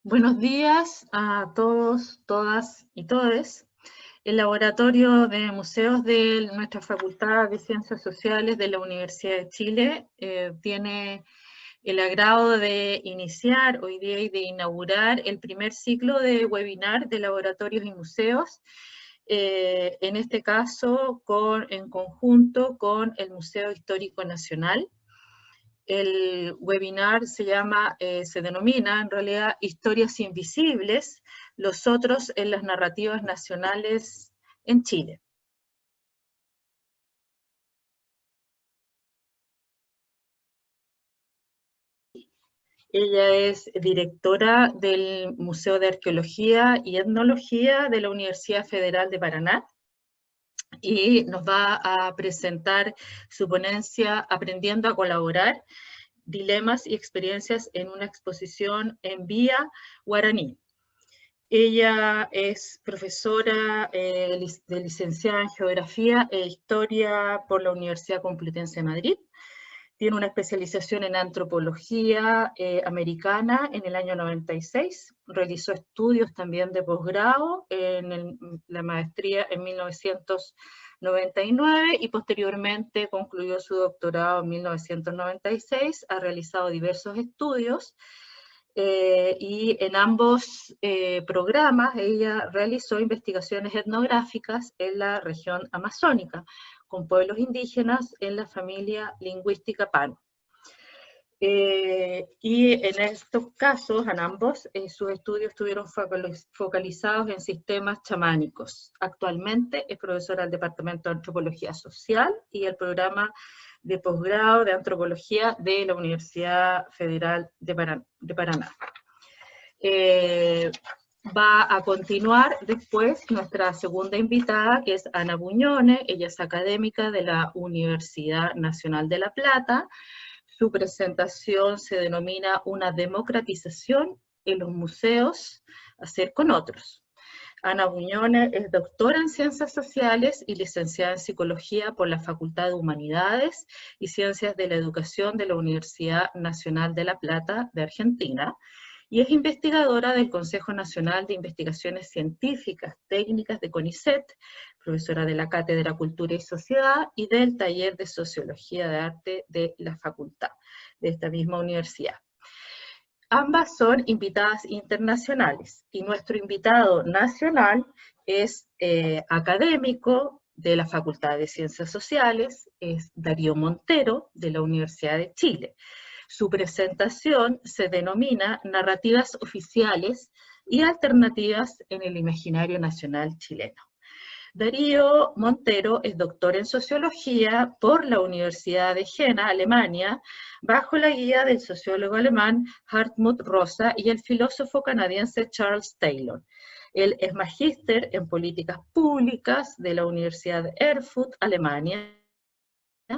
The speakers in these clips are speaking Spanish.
Buenos días a todos, todas y todes. El Laboratorio de Museos de nuestra Facultad de Ciencias Sociales de la Universidad de Chile tiene el agrado de iniciar hoy día y de inaugurar el primer ciclo de webinar de laboratorios y museos, en este caso en conjunto con el Museo Histórico Nacional. El webinar se denomina en realidad Historias Invisibles, los otros en las narrativas nacionales en Chile. Ella es directora del Museo de Arqueología y Etnología de la Universidad Federal de Paraná y nos va a presentar su ponencia Aprendiendo a Colaborar, dilemas y experiencias en una exposición en vía guaraní. Ella es profesora de licenciada en Geografía e Historia por la Universidad Complutense de Madrid. Tiene una especialización en Antropología Americana en el año 96. Realizó estudios también de posgrado en la maestría en 1999 y posteriormente concluyó su doctorado en 1996. Ha realizado diversos estudios y en ambos programas ella realizó investigaciones etnográficas en la región amazónica, con pueblos indígenas en la familia lingüística Pano. Y en estos casos, en ambos, sus estudios estuvieron focalizados en sistemas chamánicos. Actualmente es profesora del Departamento de Antropología Social y el programa de posgrado de Antropología de la Universidad Federal de Paraná. Va a continuar después nuestra segunda invitada, que es Ana Buñones. Ella es académica de la Universidad Nacional de La Plata. Su presentación se denomina Una democratización en los museos, hacer con otros. Ana Buñones es doctora en Ciencias Sociales y licenciada en Psicología por la Facultad de Humanidades y Ciencias de la Educación de la Universidad Nacional de La Plata de Argentina, y es investigadora del Consejo Nacional de Investigaciones Científicas Técnicas de CONICET, profesora de la Cátedra Cultura y Sociedad y del Taller de Sociología de Arte de la Facultad de esta misma universidad. Ambas son invitadas internacionales y nuestro invitado nacional es académico de la Facultad de Ciencias Sociales, es Darío Montero de la Universidad de Chile. Su presentación se denomina Narrativas Oficiales y Alternativas en el Imaginario Nacional Chileno. Darío Montero es doctor en Sociología por la Universidad de Jena, Alemania, bajo la guía del sociólogo alemán Hartmut Rosa y el filósofo canadiense Charles Taylor. Él es magíster en Políticas Públicas de la Universidad de Erfurt, Alemania,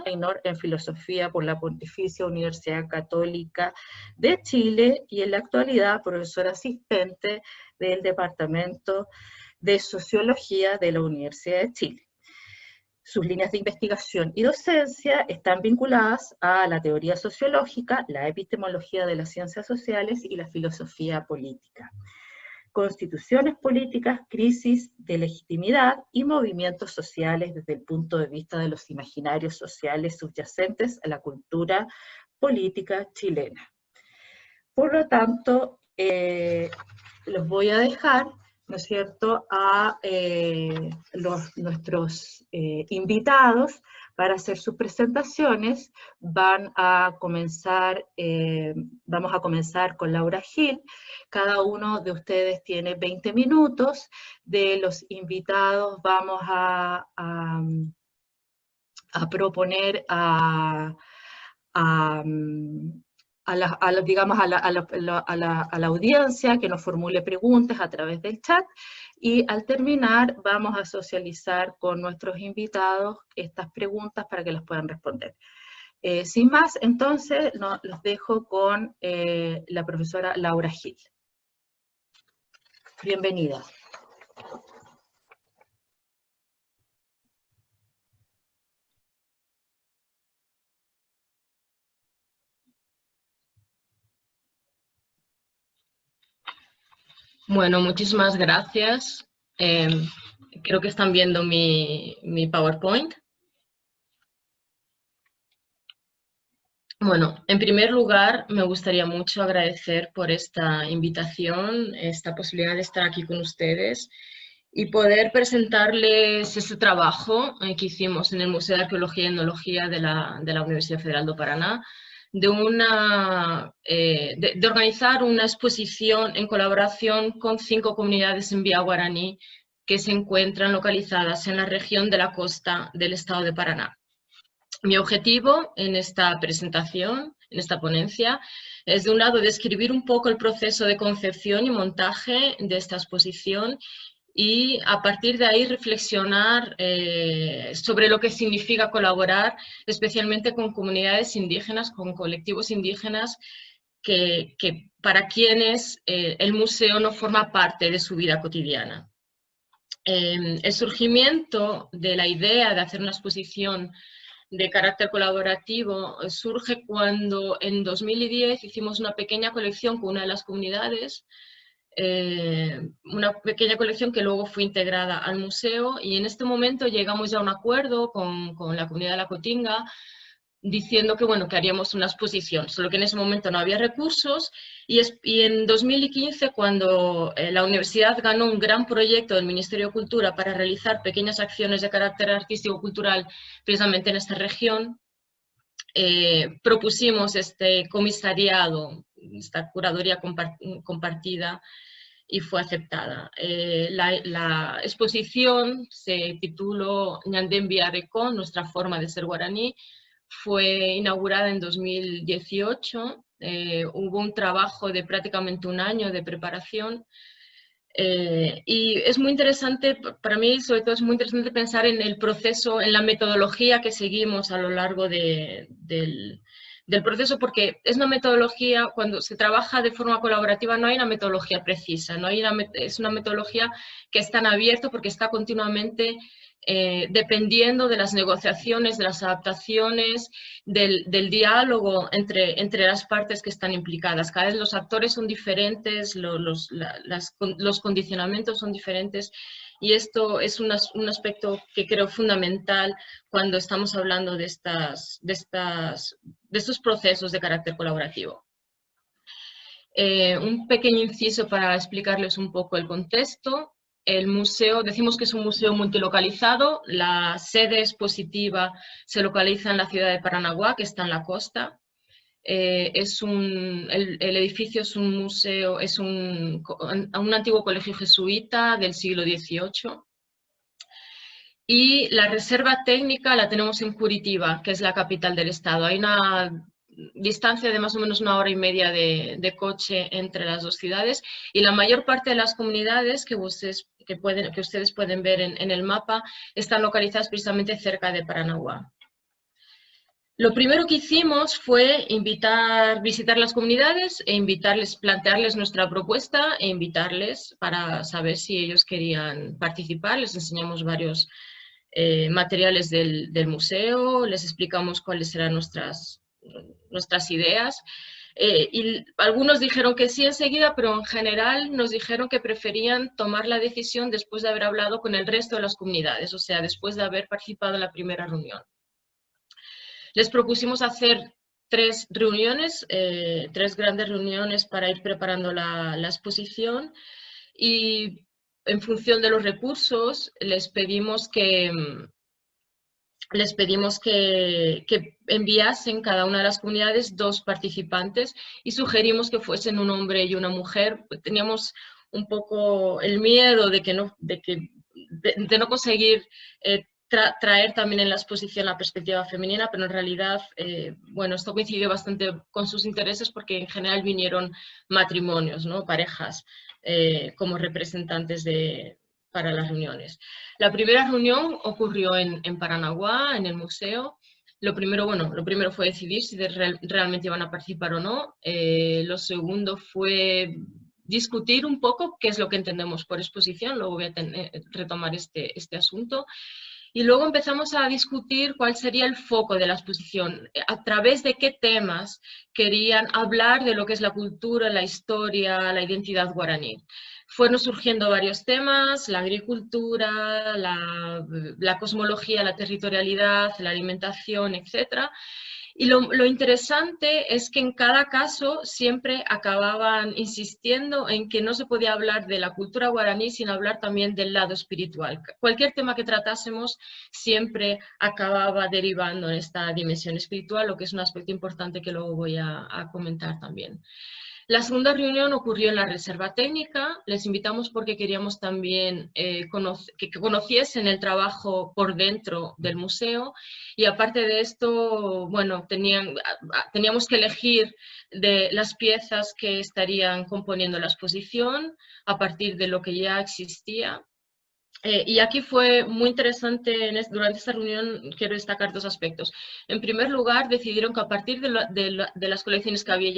en Filosofía por la Pontificia Universidad Católica de Chile y en la actualidad profesor asistente del Departamento de Sociología de la Universidad de Chile. Sus líneas de investigación y docencia están vinculadas a la teoría sociológica, la epistemología de las ciencias sociales y la filosofía política. Constituciones políticas, crisis de legitimidad y movimientos sociales desde el punto de vista de los imaginarios sociales subyacentes a la cultura política chilena. Por lo tanto, los voy a dejar, ¿no es cierto?, a nuestros invitados para hacer sus presentaciones. Vamos a comenzar con Laura Gil. Cada uno de ustedes tiene 20 minutos. De los invitados vamos a proponer a la audiencia que nos formule preguntas a través del chat, y al terminar vamos a socializar con nuestros invitados estas preguntas para que las puedan responder. Sin más, entonces los dejo con la profesora Laura Gil. Bienvenida. Bueno, muchísimas gracias. Creo que están viendo mi PowerPoint. Bueno, en primer lugar, me gustaría mucho agradecer por esta invitación, esta posibilidad de estar aquí con ustedes y poder presentarles este trabajo que hicimos en el Museo de Arqueología y Etnología de la Universidad Federal do Paraná, de organizar una exposición en colaboración con 5 comunidades en vía guaraní que se encuentran localizadas en la región de la costa del estado de Paraná. Mi objetivo en esta presentación, en esta ponencia, es de un lado describir un poco el proceso de concepción y montaje de esta exposición y a partir de ahí reflexionar sobre lo que significa colaborar, especialmente con comunidades indígenas, con colectivos indígenas que para quienes el museo no forma parte de su vida cotidiana. El surgimiento de la idea de hacer una exposición de carácter colaborativo surge cuando en 2010 hicimos una pequeña colección con una de las comunidades, una pequeña colección que luego fue integrada al museo, y en este momento llegamos ya a un acuerdo con la comunidad de la Cotinga diciendo que, bueno, que haríamos una exposición, solo que en ese momento no había recursos y en 2015, cuando la universidad ganó un gran proyecto del Ministerio de Cultura para realizar pequeñas acciones de carácter artístico-cultural precisamente en esta región, propusimos este comisariado, esta curaduría compartida, y fue aceptada. La exposición se tituló Ñandembi Areko, nuestra forma de ser guaraní. Fue inaugurada en 2018, hubo un trabajo de prácticamente un año de preparación y es muy interesante, para mí sobre todo es muy interesante pensar en el proceso, en la metodología que seguimos a lo largo del proceso, porque es una metodología, cuando se trabaja de forma colaborativa no hay una metodología precisa, es una metodología que está en abierto porque está continuamente dependiendo de las negociaciones, de las adaptaciones, del diálogo entre las partes que están implicadas. Cada vez los actores son diferentes, los condicionamientos son diferentes, y esto es un aspecto que creo fundamental cuando estamos hablando de estos procesos de carácter colaborativo. Un pequeño inciso para explicarles un poco el contexto. El museo, decimos que es un museo multilocalizado, la sede expositiva se localiza en la ciudad de Paranaguá, que está en la costa. El edificio es un museo, es un antiguo colegio jesuita del siglo XVIII. Y la reserva técnica la tenemos en Curitiba, que es la capital del estado. Hay una distancia de más o menos 1 hora y media de coche entre las dos ciudades, y la mayor parte de las comunidades que ustedes pueden ver en el mapa están localizadas precisamente cerca de Paranaguá. Lo primero que hicimos fue visitar las comunidades e plantearles nuestra propuesta e invitarles para saber si ellos querían participar. Les enseñamos varios materiales del museo, les explicamos cuáles eran nuestras ideas. Y algunos dijeron que sí enseguida, pero en general nos dijeron que preferían tomar la decisión después de haber hablado con el resto de las comunidades, o sea, después de haber participado en la primera reunión. Les propusimos hacer 3 reuniones, 3 grandes reuniones para ir preparando la exposición, y en función de los recursos les pedimos que enviasen cada una de las comunidades 2 participantes y sugerimos que fuesen un hombre y una mujer. Teníamos un poco el miedo de no conseguir traer también en la exposición la perspectiva femenina, pero en realidad, bueno, esto coincidió bastante con sus intereses porque en general vinieron matrimonios, ¿no? Parejas como representantes para las reuniones. La primera reunión ocurrió en Paranaguá, en el museo. Lo primero fue decidir si realmente iban a participar o no. Lo segundo fue discutir un poco qué es lo que entendemos por exposición. Luego voy a retomar este asunto. Y luego empezamos a discutir cuál sería el foco de la exposición, a través de qué temas querían hablar de lo que es la cultura, la historia, la identidad guaraní. fueron surgiendo varios temas: la agricultura, la cosmología, la territorialidad, la alimentación, etc. Y lo interesante es que en cada caso siempre acababan insistiendo en que no se podía hablar de la cultura guaraní sin hablar también del lado espiritual. Cualquier tema que tratásemos siempre acababa derivando en esta dimensión espiritual, lo que es un aspecto importante que luego voy a comentar también. La segunda reunión ocurrió en la Reserva Técnica. Les invitamos porque queríamos también que conociesen el trabajo por dentro del museo, y aparte de esto, bueno, teníamos que elegir de las piezas que estarían componiendo la exposición a partir de lo que ya existía. Y aquí fue muy interesante, durante esta reunión quiero destacar dos aspectos. En primer lugar, decidieron que a partir de las colecciones que había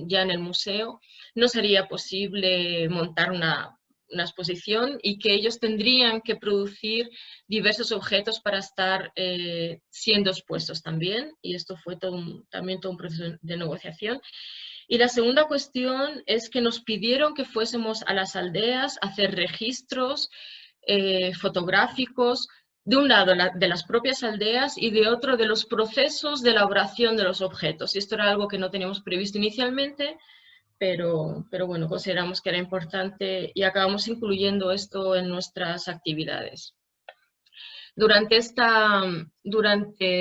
ya en el museo, no sería posible montar una exposición, y que ellos tendrían que producir diversos objetos para estar siendo expuestos también, y esto fue también todo un proceso de negociación. Y la segunda cuestión es que nos pidieron que fuésemos a las aldeas a hacer registros fotográficos, de un lado de las propias aldeas y de otro de los procesos de elaboración de los objetos. Y esto era algo que no teníamos previsto inicialmente, pero bueno, consideramos que era importante y acabamos incluyendo esto en nuestras actividades. Durante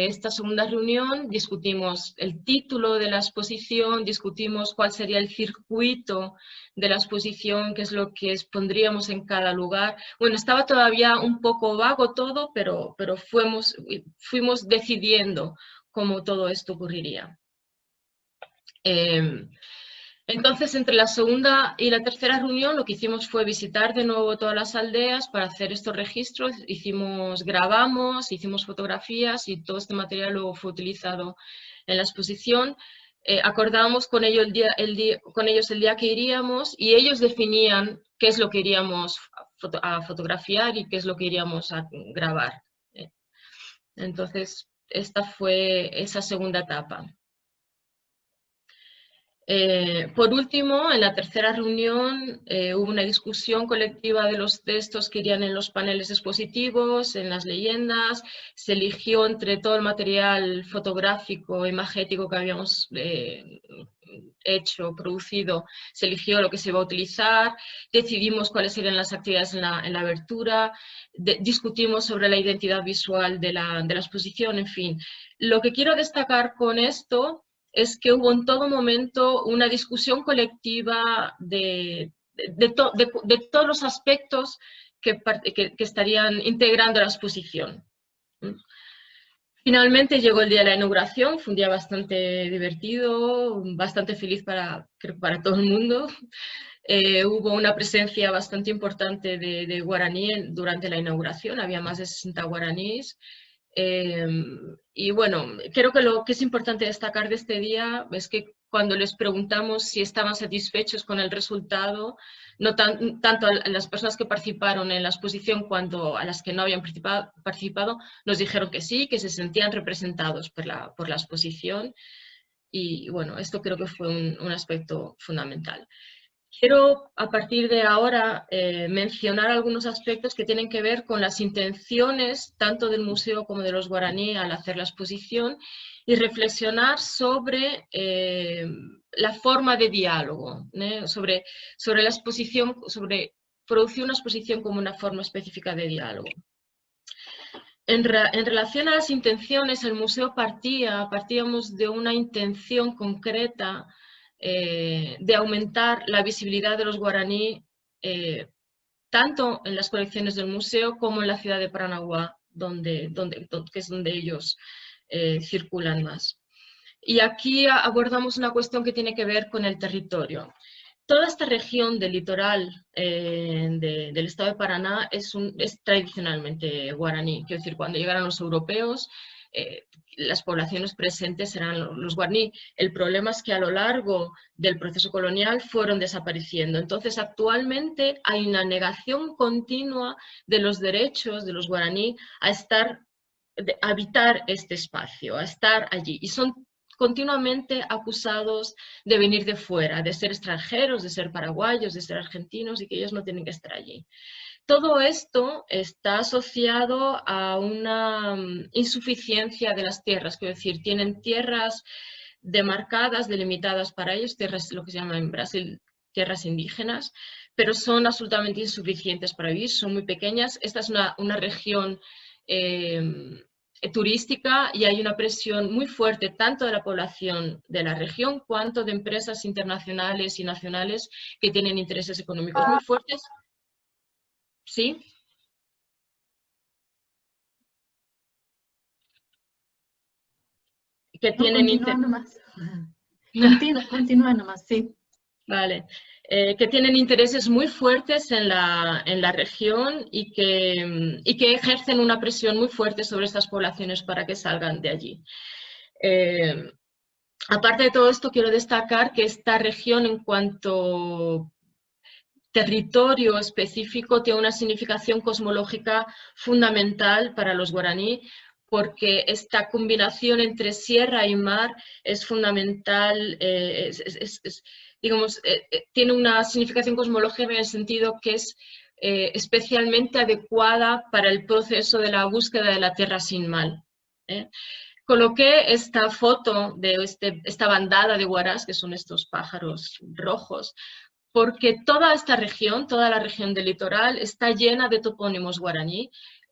esta segunda reunión discutimos el título de la exposición, discutimos cuál sería el circuito de la exposición, qué es lo que expondríamos en cada lugar. Bueno, estaba todavía un poco vago todo, pero fuimos decidiendo cómo todo esto ocurriría. Entonces, entre la segunda y la tercera reunión, lo que hicimos fue visitar de nuevo todas las aldeas para hacer estos registros. Grabamos, hicimos fotografías, y todo este material luego fue utilizado en la exposición. Acordábamos con ellos el día que iríamos, y ellos definían qué es lo que iríamos a fotografiar y qué es lo que iríamos a grabar. Entonces, esta fue esa segunda etapa. Por último, en la tercera reunión hubo una discusión colectiva de los textos que irían en los paneles expositivos, en las leyendas. Se eligió entre todo el material fotográfico, imagético que habíamos producido, se eligió lo que se iba a utilizar, decidimos cuáles serían las actividades en la abertura, discutimos sobre la identidad visual de la exposición, en fin. Lo que quiero destacar con esto es que hubo en todo momento una discusión colectiva de todos los aspectos que estarían integrando la exposición. Finalmente llegó el día de la inauguración, fue un día bastante divertido, bastante feliz creo que para todo el mundo. Hubo una presencia bastante importante de guaraní durante la inauguración, había más de 60 guaraníes. Y bueno, creo que lo que es importante destacar de este día es que cuando les preguntamos si estaban satisfechos con el resultado, no tanto a las personas que participaron en la exposición cuanto a las que no habían participado, nos dijeron que sí, que se sentían representados por la exposición. Y bueno, esto creo que fue un aspecto fundamental. Quiero, a partir de ahora, mencionar algunos aspectos que tienen que ver con las intenciones tanto del museo como de los guaraní al hacer la exposición, y reflexionar sobre la forma de diálogo, sobre la exposición, sobre producir una exposición como una forma específica de diálogo. En relación a las intenciones, el museo partíamos de una intención concreta de aumentar la visibilidad de los guaraní, tanto en las colecciones del museo como en la ciudad de Paranaguá, que es donde ellos circulan más. Y aquí abordamos una cuestión que tiene que ver con el territorio. Toda esta región del litoral del estado de Paraná es tradicionalmente guaraní. Quiero decir, cuando llegaron los europeos, las poblaciones presentes eran los guaraní. El problema es que a lo largo del proceso colonial fueron desapareciendo. Entonces, actualmente hay una negación continua de los derechos de los guaraní a habitar este espacio, a estar allí. Y son continuamente acusados de venir de fuera, de ser extranjeros, de ser paraguayos, de ser argentinos y que ellos no tienen que estar allí. Todo esto está asociado a una insuficiencia de las tierras, quiero decir, tienen tierras demarcadas, delimitadas para ellos, tierras, lo que se llama en Brasil tierras indígenas, pero son absolutamente insuficientes para vivir, son muy pequeñas. Esta es una región turística y hay una presión muy fuerte tanto de la población de la región cuanto de empresas internacionales y nacionales que tienen intereses económicos muy fuertes. ¿Sí? Que tienen Continúa nomás. Continúa nomás, sí. Vale. Que tienen intereses muy fuertes en la región y que ejercen una presión muy fuerte sobre estas poblaciones para que salgan de allí. Aparte de todo esto, quiero destacar que esta región, en cuanto territorio específico, tiene una significación cosmológica fundamental para los guaraní, porque esta combinación entre sierra y mar es fundamental, digamos, tiene una significación cosmológica en el sentido que es especialmente adecuada para el proceso de la búsqueda de la tierra sin mal. Coloqué esta foto de esta bandada de guarás, que son estos pájaros rojos, porque toda esta región, toda la región del litoral, está llena de topónimos guaraní.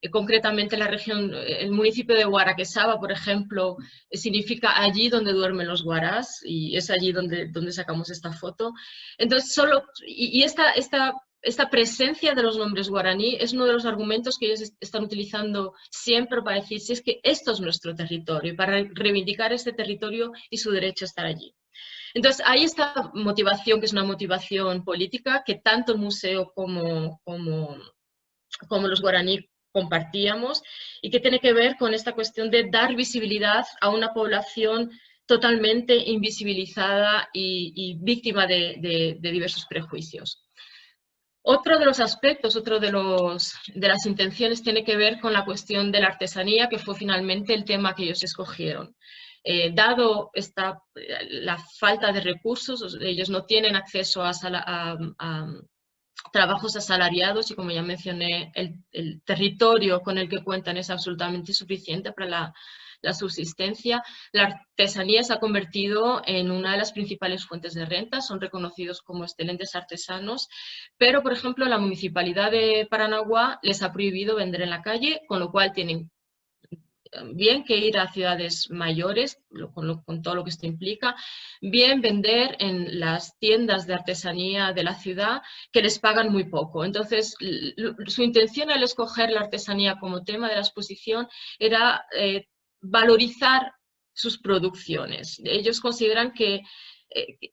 Concretamente la región, el municipio de Guaraquezaba, por ejemplo, significa allí donde duermen los guarás, y es allí donde sacamos esta foto. Entonces, esta presencia de los nombres guaraní es uno de los argumentos que ellos están utilizando siempre para decir si es que esto es nuestro territorio, para reivindicar este territorio y su derecho a estar allí. Entonces, hay esta motivación, que es una motivación política, que tanto el museo como los guaraní compartíamos, y que tiene que ver con esta cuestión de dar visibilidad a una población totalmente invisibilizada y víctima de diversos prejuicios. Otro de los aspectos, de las intenciones tiene que ver con la cuestión de la artesanía, que fue finalmente el tema que ellos escogieron. Dado la falta de recursos, ellos no tienen acceso a trabajos asalariados y, como ya mencioné, el territorio con el que cuentan es absolutamente insuficiente para la subsistencia. La artesanía se ha convertido en una de las principales fuentes de renta, son reconocidos como excelentes artesanos, pero, por ejemplo, la Municipalidad de Paranaguá les ha prohibido vender en la calle, con lo cual tienen bien que ir a ciudades mayores, con todo lo que esto implica, bien vender en las tiendas de artesanía de la ciudad, que les pagan muy poco. Entonces, su intención al escoger la artesanía como tema de la exposición era valorizar sus producciones. Ellos consideran que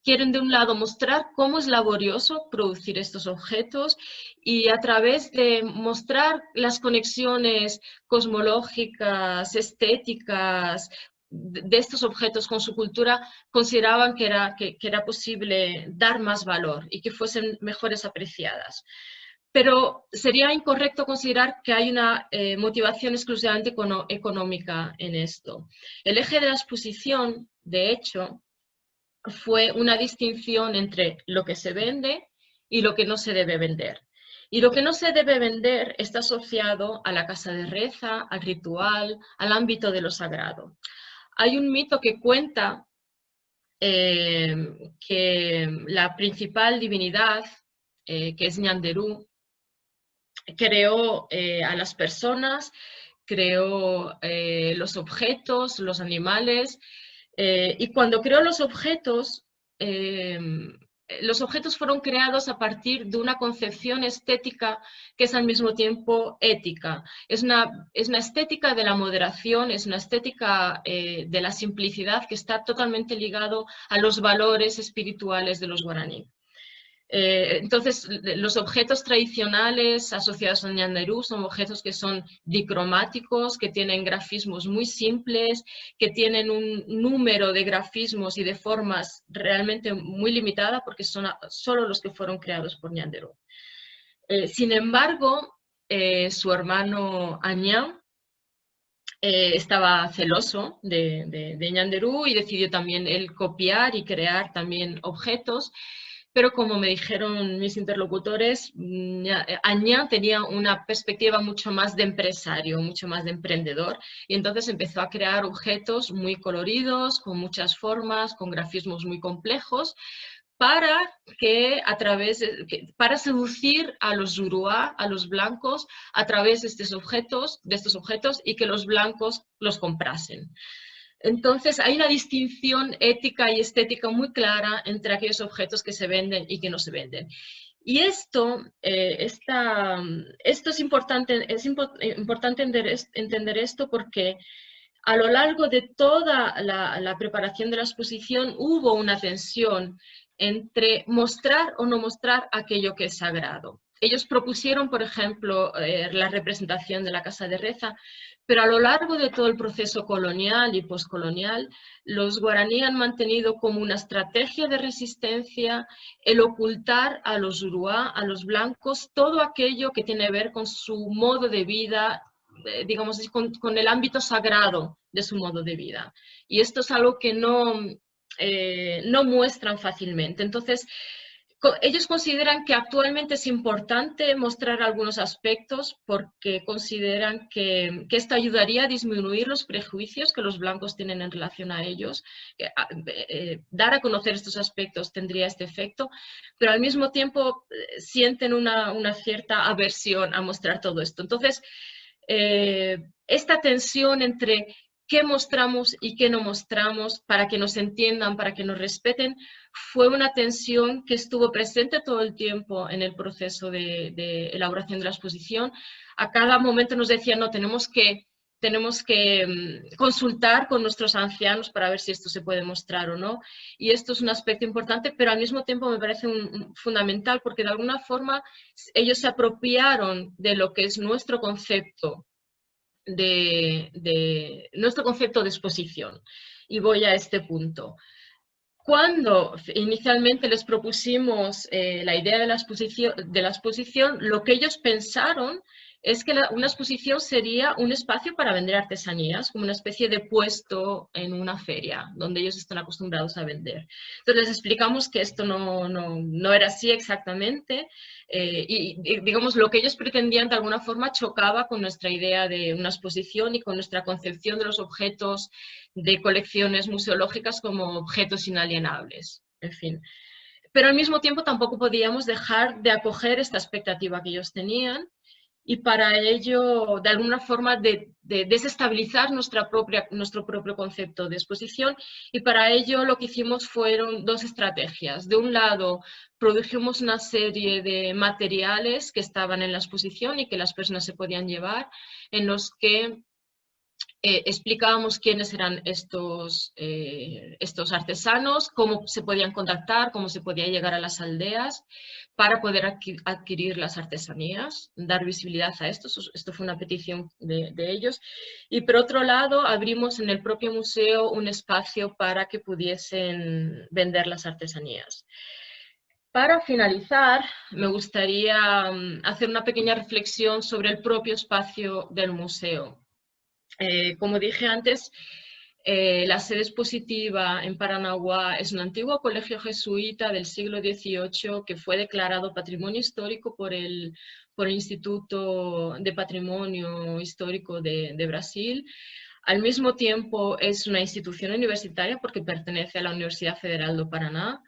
quieren, de un lado, mostrar cómo es laborioso producir estos objetos, y a través de mostrar las conexiones cosmológicas, estéticas de estos objetos con su cultura, consideraban que era posible dar más valor y que fuesen mejores apreciadas. Pero sería incorrecto considerar que hay una motivación exclusivamente económica en esto. El eje de la exposición, de hecho, fue una distinción entre lo que se vende y lo que no se debe vender. Y lo que no se debe vender está asociado a la casa de reza, al ritual, al ámbito de lo sagrado. Hay un mito que cuenta que la principal divinidad, que es Ñanderú, creó a las personas, creó los objetos, los animales, y cuando creó los objetos fueron creados a partir de una concepción estética que es al mismo tiempo ética. Es una estética de la moderación, es una estética de la simplicidad, que está totalmente ligado a los valores espirituales de los guaraní. Entonces, los objetos tradicionales asociados a Ñanderú son objetos que son dicromáticos, que tienen grafismos muy simples, que tienen un número de grafismos y de formas realmente muy limitada, porque son solo los que fueron creados por Ñanderú. Sin embargo, su hermano Añán estaba celoso de Ñanderú y decidió también él copiar y crear también objetos. Pero como me dijeron mis interlocutores, Añá tenía una perspectiva mucho más de empresario, mucho más de emprendedor, y entonces empezó a crear objetos muy coloridos, con muchas formas, con grafismos muy complejos, para que para seducir a los Juruá, a los blancos, a través de estos objetos y que los blancos los comprasen. Entonces, hay una distinción ética y estética muy clara entre aquellos objetos que se venden y que no se venden. Y esto es importante entender esto porque a lo largo de toda la preparación de la exposición hubo una tensión entre mostrar o no mostrar aquello que es sagrado. Ellos propusieron, por ejemplo, la representación de la Casa de Reza, pero a lo largo de todo el proceso colonial y poscolonial, los guaraní han mantenido como una estrategia de resistencia el ocultar a los uruá, a los blancos, todo aquello que tiene que ver con su modo de vida, digamos, con el ámbito sagrado de su modo de vida. Y esto es algo que no muestran fácilmente. Entonces, ellos consideran que actualmente es importante mostrar algunos aspectos porque consideran que esto ayudaría a disminuir los prejuicios que los blancos tienen en relación a ellos. Dar a conocer estos aspectos tendría este efecto, pero al mismo tiempo sienten una cierta aversión a mostrar todo esto. Entonces, esta tensión entre qué mostramos y qué no mostramos para que nos entiendan, para que nos respeten, fue una tensión que estuvo presente todo el tiempo en el proceso de elaboración de la exposición. A cada momento nos decían, no, tenemos que consultar con nuestros ancianos para ver si esto se puede mostrar o no. Y esto es un aspecto importante, pero al mismo tiempo me parece fundamental porque de alguna forma ellos se apropiaron de lo que es nuestro concepto nuestro concepto de exposición. Y voy a este punto. Cuando inicialmente les propusimos la idea de la exposición, lo que ellos pensaron es que una exposición sería un espacio para vender artesanías, como una especie de puesto en una feria, donde ellos están acostumbrados a vender. Entonces les explicamos que esto no era así exactamente, y digamos lo que ellos pretendían de alguna forma chocaba con nuestra idea de una exposición y con nuestra concepción de los objetos de colecciones museológicas como objetos inalienables, en fin. Pero al mismo tiempo tampoco podíamos dejar de acoger esta expectativa que ellos tenían y para ello, de alguna forma, de desestabilizar nuestro propio concepto de exposición, y para ello lo que hicimos fueron dos estrategias. De un lado, produjimos una serie de materiales que estaban en la exposición y que las personas se podían llevar, en los que explicábamos quiénes eran estos artesanos, cómo se podían contactar, cómo se podía llegar a las aldeas para poder adquirir las artesanías, dar visibilidad a esto. Esto fue una petición de ellos. Y por otro lado, abrimos en el propio museo un espacio para que pudiesen vender las artesanías. Para finalizar, me gustaría hacer una pequeña reflexión sobre el propio espacio del museo. Como dije antes, la sede expositiva en Paranaguá es un antiguo colegio jesuita del siglo XVIII que fue declarado Patrimonio Histórico por el Instituto de Patrimonio Histórico de Brasil. Al mismo tiempo es una institución universitaria porque pertenece a la Universidad Federal do Paraná,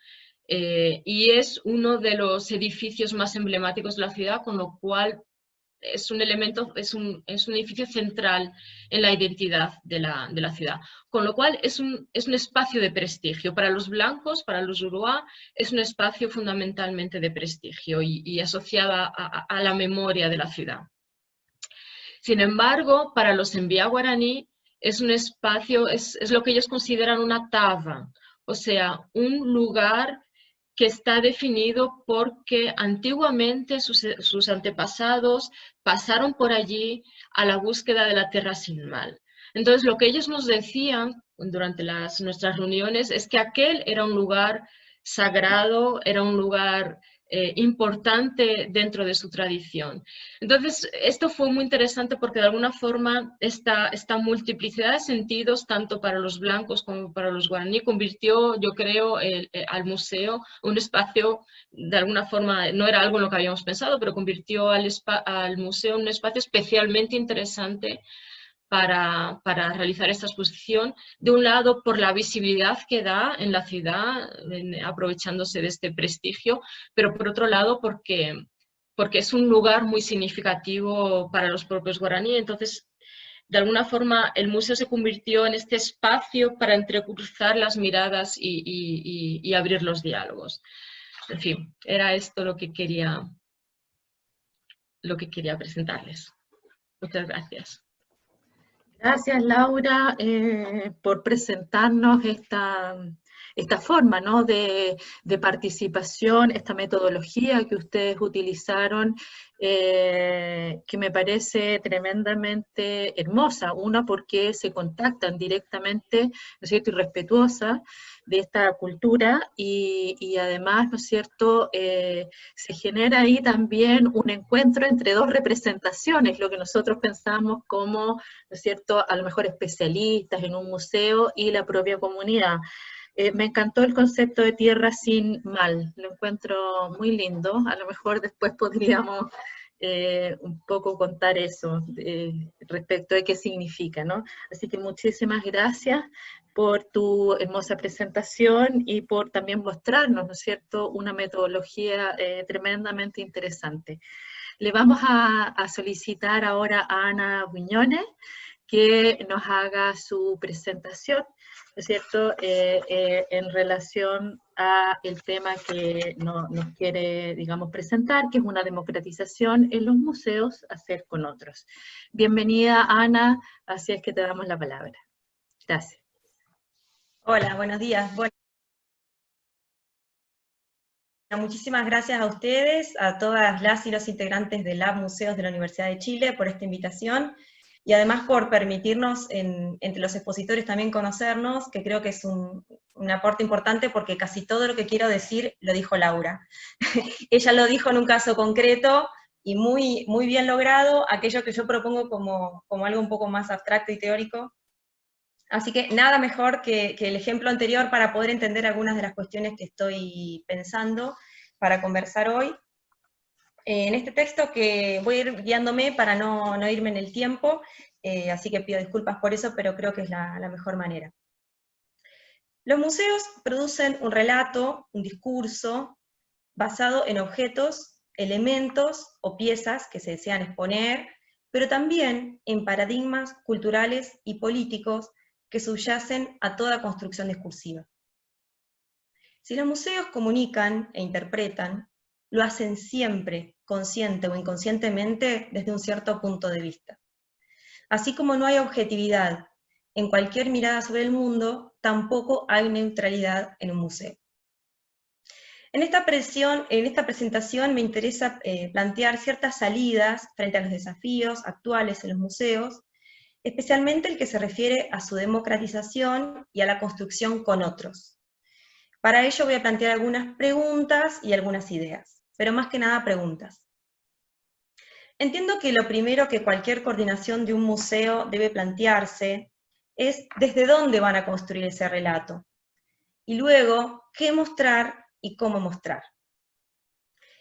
y es uno de los edificios más emblemáticos de la ciudad, con lo cual es un edificio central en la identidad de la ciudad, con lo cual es un espacio de prestigio. Para los blancos, para los uruá, es un espacio fundamentalmente de prestigio y asociada a la memoria de la ciudad. Sin embargo, para los Embiá guaraní es un espacio, es lo que ellos consideran una tava, o sea, un lugar que está definido porque antiguamente sus antepasados pasaron por allí a la búsqueda de la tierra sin mal. Entonces, lo que ellos nos decían durante nuestras reuniones es que aquel era un lugar sagrado, era un lugar importante dentro de su tradición. Entonces, esto fue muy interesante porque de alguna forma esta multiplicidad de sentidos, tanto para los blancos como para los guaraní, convirtió, yo creo, al museo un espacio, de alguna forma, no era algo en lo que habíamos pensado, pero convirtió al museo un espacio especialmente interesante para realizar esta exposición, de un lado por la visibilidad que da en la ciudad, aprovechándose de este prestigio, pero por otro lado porque es un lugar muy significativo para los propios guaraní. Entonces, de alguna forma, el museo se convirtió en este espacio para entrecruzar las miradas y abrir los diálogos. En fin, era esto lo que quería presentarles. Muchas gracias. Gracias, Laura, por presentarnos esta forma, ¿no?, de participación, esta metodología que ustedes utilizaron, que me parece tremendamente hermosa. Una, porque se contactan directamente, ¿no es cierto?, y respetuosa de esta cultura, y además, ¿no es cierto?, se genera ahí también un encuentro entre dos representaciones, lo que nosotros pensamos como, ¿no es cierto?, a lo mejor especialistas en un museo y la propia comunidad. Me encantó el concepto de tierra sin mal, lo encuentro muy lindo. A lo mejor después podríamos un poco contar eso respecto de qué significa, ¿no? Así que muchísimas gracias por tu hermosa presentación y por también mostrarnos, ¿no es cierto?, una metodología tremendamente interesante. Le vamos a solicitar ahora a Ana Buñones que nos haga su presentación, ¿no es cierto?, en relación a el tema que nos quiere, digamos, presentar, que es una democratización en los museos, hacer con otros. Bienvenida, Ana, así es que te damos la palabra. Gracias. Hola, buenos días. Bueno, muchísimas gracias a ustedes, a todas las y los integrantes de Lab Museos de la Universidad de Chile por esta invitación, y además por permitirnos entre los expositores también conocernos, que creo que es un aporte importante porque casi todo lo que quiero decir lo dijo Laura. Ella lo dijo en un caso concreto y muy, muy bien logrado, aquello que yo propongo como algo un poco más abstracto y teórico. Así que nada mejor que el ejemplo anterior para poder entender algunas de las cuestiones que estoy pensando para conversar hoy. En este texto que voy a ir guiándome para no irme en el tiempo, así que pido disculpas por eso, pero creo que es la mejor manera. Los museos producen un relato, un discurso, basado en objetos, elementos o piezas que se desean exponer, pero también en paradigmas culturales y políticos que subyacen a toda construcción discursiva. Si los museos comunican e interpretan, lo hacen siempre, consciente o inconscientemente, desde un cierto punto de vista. Así como no hay objetividad en cualquier mirada sobre el mundo, tampoco hay neutralidad en un museo. En esta presentación me interesa plantear ciertas salidas frente a los desafíos actuales en los museos, especialmente el que se refiere a su democratización y a la construcción con otros. Para ello voy a plantear algunas preguntas y algunas ideas, pero más que nada preguntas. Entiendo que lo primero que cualquier coordinación de un museo debe plantearse es desde dónde van a construir ese relato, y luego qué mostrar y cómo mostrar.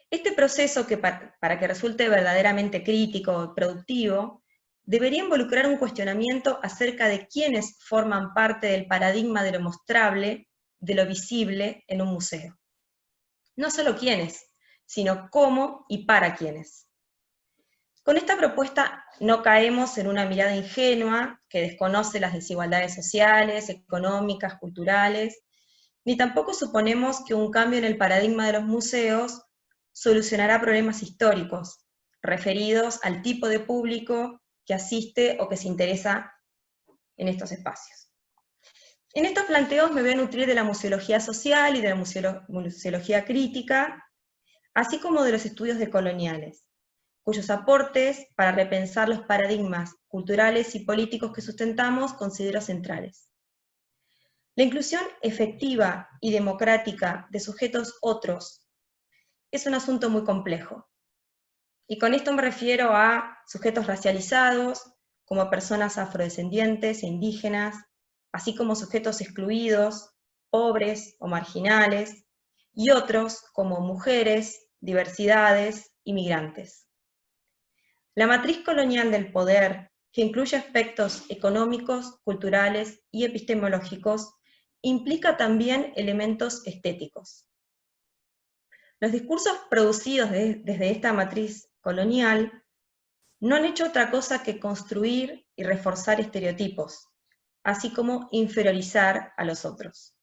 Este proceso, que para que resulte verdaderamente crítico y productivo, debería involucrar un cuestionamiento acerca de quiénes forman parte del paradigma de lo mostrable, de lo visible en un museo. No solo quiénes, sino cómo y para quiénes. Con esta propuesta no caemos en una mirada ingenua que desconoce las desigualdades sociales, económicas, culturales, ni tampoco suponemos que un cambio en el paradigma de los museos solucionará problemas históricos, referidos al tipo de público que asiste o que se interesa en estos espacios. En estos planteos me voy a nutrir de la museología social y de la museología crítica, así como de los estudios decoloniales, cuyos aportes para repensar los paradigmas culturales y políticos que sustentamos considero centrales. La inclusión efectiva y democrática de sujetos otros es un asunto muy complejo. Y con esto me refiero a sujetos racializados, como personas afrodescendientes e indígenas, así como sujetos excluidos, pobres o marginales, y otros como mujeres, diversidades y migrantes. La matriz colonial del poder, que incluye aspectos económicos, culturales y epistemológicos, implica también elementos estéticos. Los discursos producidos desde esta matriz colonial no han hecho otra cosa que construir y reforzar estereotipos, así como inferiorizar a los otros.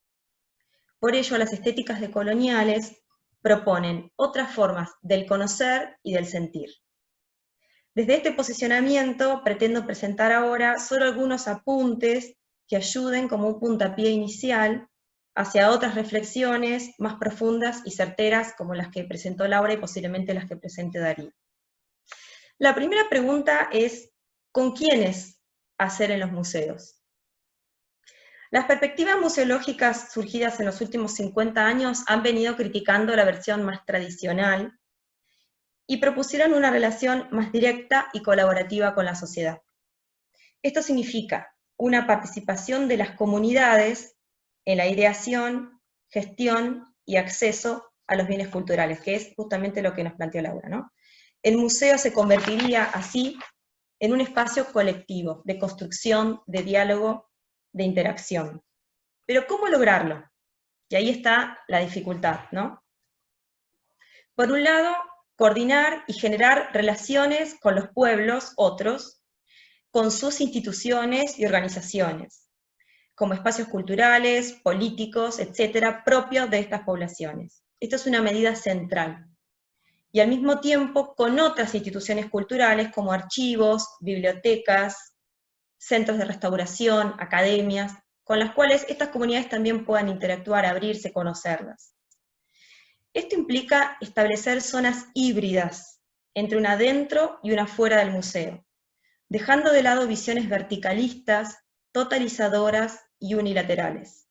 Por ello, las estéticas decoloniales proponen otras formas del conocer y del sentir. Desde este posicionamiento pretendo presentar ahora solo algunos apuntes que ayuden como un puntapié inicial hacia otras reflexiones más profundas y certeras como las que presentó Laura y posiblemente las que presente Darío. La primera pregunta es, ¿con quiénes hacer en los museos? Las perspectivas museológicas surgidas en los últimos 50 años han venido criticando la versión más tradicional y propusieron una relación más directa y colaborativa con la sociedad. Esto significa una participación de las comunidades en la ideación, gestión y acceso a los bienes culturales, que es justamente lo que nos planteó Laura, ¿no? El museo se convertiría así en un espacio colectivo, de construcción, de diálogo, de interacción. Pero ¿cómo lograrlo? Y ahí está la dificultad, ¿no? Por un lado, coordinar y generar relaciones con los pueblos, otros, con sus instituciones y organizaciones, como espacios culturales, políticos, etcétera, propios de estas poblaciones. Esto es una medida central. Y al mismo tiempo con otras instituciones culturales como archivos, bibliotecas, centros de restauración, academias, con las cuales estas comunidades también puedan interactuar, abrirse, conocerlas. Esto implica establecer zonas híbridas, entre una dentro y una fuera del museo, dejando de lado visiones verticalistas, totalizadoras y unilaterales.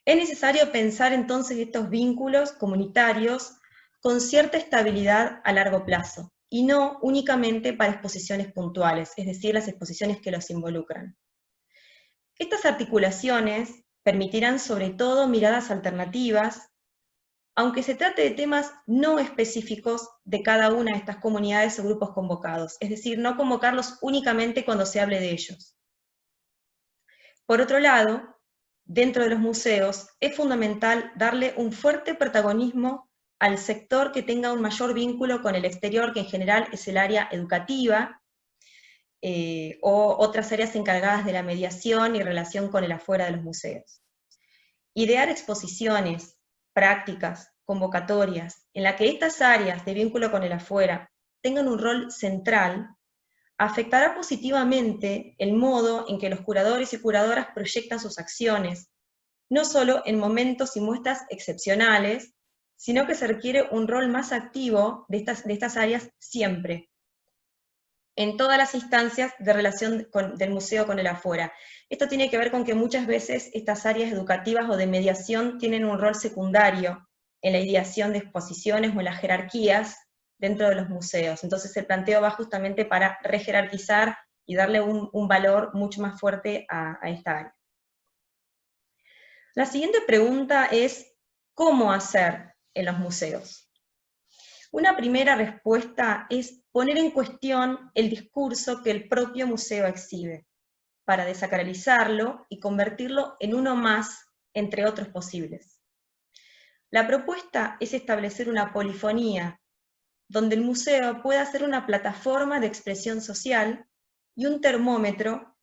Es necesario pensar entonces estos vínculos comunitarios con cierta estabilidad a largo plazo, y no únicamente para exposiciones puntuales, es decir, las exposiciones que los involucran. Estas articulaciones permitirán sobre todo miradas alternativas, aunque se trate de temas no específicos de cada una de estas comunidades o grupos convocados, es decir, no convocarlos únicamente cuando se hable de ellos. Por otro lado, dentro de los museos es fundamental darle un fuerte protagonismo al sector que tenga un mayor vínculo con el exterior, que en general es el área educativa, o otras áreas encargadas de la mediación y relación con el afuera de los museos. Idear exposiciones, prácticas, convocatorias, en la que estas áreas de vínculo con el afuera tengan un rol central, afectará positivamente el modo en que los curadores y curadoras proyectan sus acciones, no solo en momentos y muestras excepcionales, sino que se requiere un rol más activo de estas áreas siempre, en todas las instancias de relación del museo con el afuera. Esto tiene que ver con que muchas veces estas áreas educativas o de mediación tienen un rol secundario en la ideación de exposiciones o en las jerarquías dentro de los museos. Entonces el planteo va justamente para rejerarquizar y darle un valor mucho más fuerte a esta área. La siguiente pregunta es, ¿cómo hacer en los museos? Una primera respuesta es poner en cuestión el discurso que el propio museo exhibe, para desacralizarlo y convertirlo en uno más entre otros posibles. La propuesta es establecer una polifonía, donde el museo pueda ser una plataforma de expresión social y un termómetro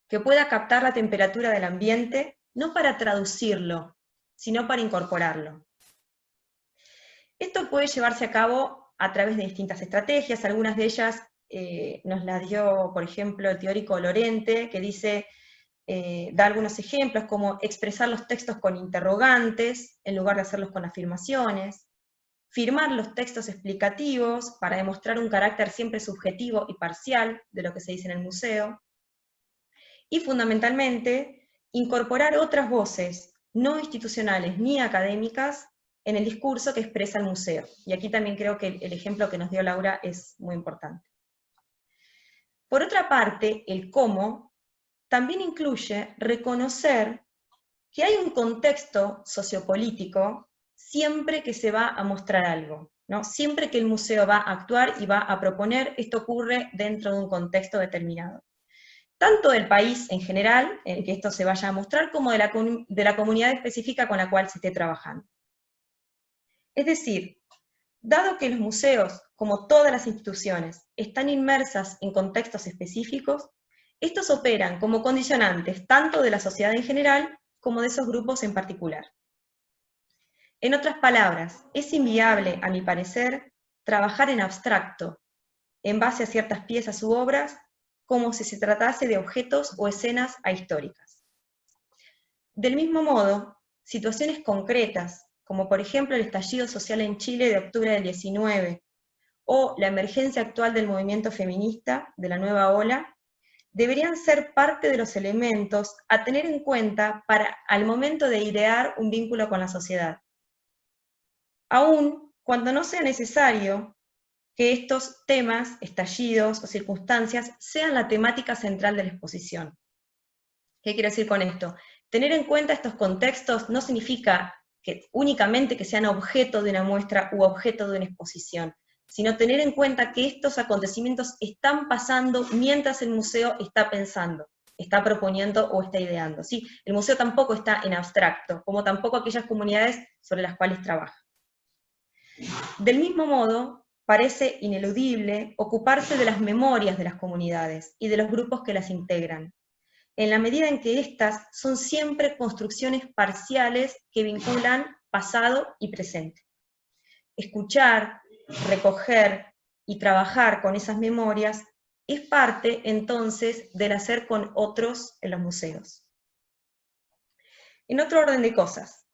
que pueda captar la temperatura del ambiente, no para traducirlo, sino para incorporarlo. Esto puede llevarse a cabo a través de distintas estrategias, algunas de ellas nos las dio, por ejemplo, el teórico Lorente, que dice, da algunos ejemplos, como expresar los textos con interrogantes, en lugar de hacerlos con afirmaciones, firmar los textos explicativos, para demostrar un carácter siempre subjetivo y parcial de lo que se dice en el museo, y fundamentalmente, incorporar otras voces, no institucionales ni académicas, en el discurso que expresa el museo. Y aquí también creo que el ejemplo que nos dio Laura es muy importante. Por otra parte, el cómo también incluye reconocer que hay un contexto sociopolítico siempre que se va a mostrar algo, ¿no? Siempre que el museo va a actuar y va a proponer, esto ocurre dentro de un contexto determinado. Tanto del país en general, en que esto se vaya a mostrar, como de la comunidad específica con la cual se esté trabajando. Es decir, dado que los museos, como todas las instituciones, están inmersas en contextos específicos, estos operan como condicionantes tanto de la sociedad en general como de esos grupos en particular. En otras palabras, es inviable, a mi parecer, trabajar en abstracto, en base a ciertas piezas u obras, como si se tratase de objetos o escenas ahistóricas. Del mismo modo, situaciones concretas, como por ejemplo el estallido social en Chile de octubre del 19, o la emergencia actual del movimiento feminista, de la nueva ola, deberían ser parte de los elementos a tener en cuenta al momento de idear un vínculo con la sociedad. Aun cuando no sea necesario que estos temas, estallidos o circunstancias sean la temática central de la exposición. ¿Qué quiero decir con esto? Tener en cuenta estos contextos no significa que únicamente que sean objeto de una muestra u objeto de una exposición, sino tener en cuenta que estos acontecimientos están pasando mientras el museo está pensando, está proponiendo o está ideando. ¿Sí? El museo tampoco está en abstracto, como tampoco aquellas comunidades sobre las cuales trabaja. Del mismo modo, parece ineludible ocuparse de las memorias de las comunidades y de los grupos que las integran, en la medida en que éstas son siempre construcciones parciales que vinculan pasado y presente. Escuchar, recoger y trabajar con esas memorias es parte, entonces, del hacer con otros en los museos. En otro orden de cosas,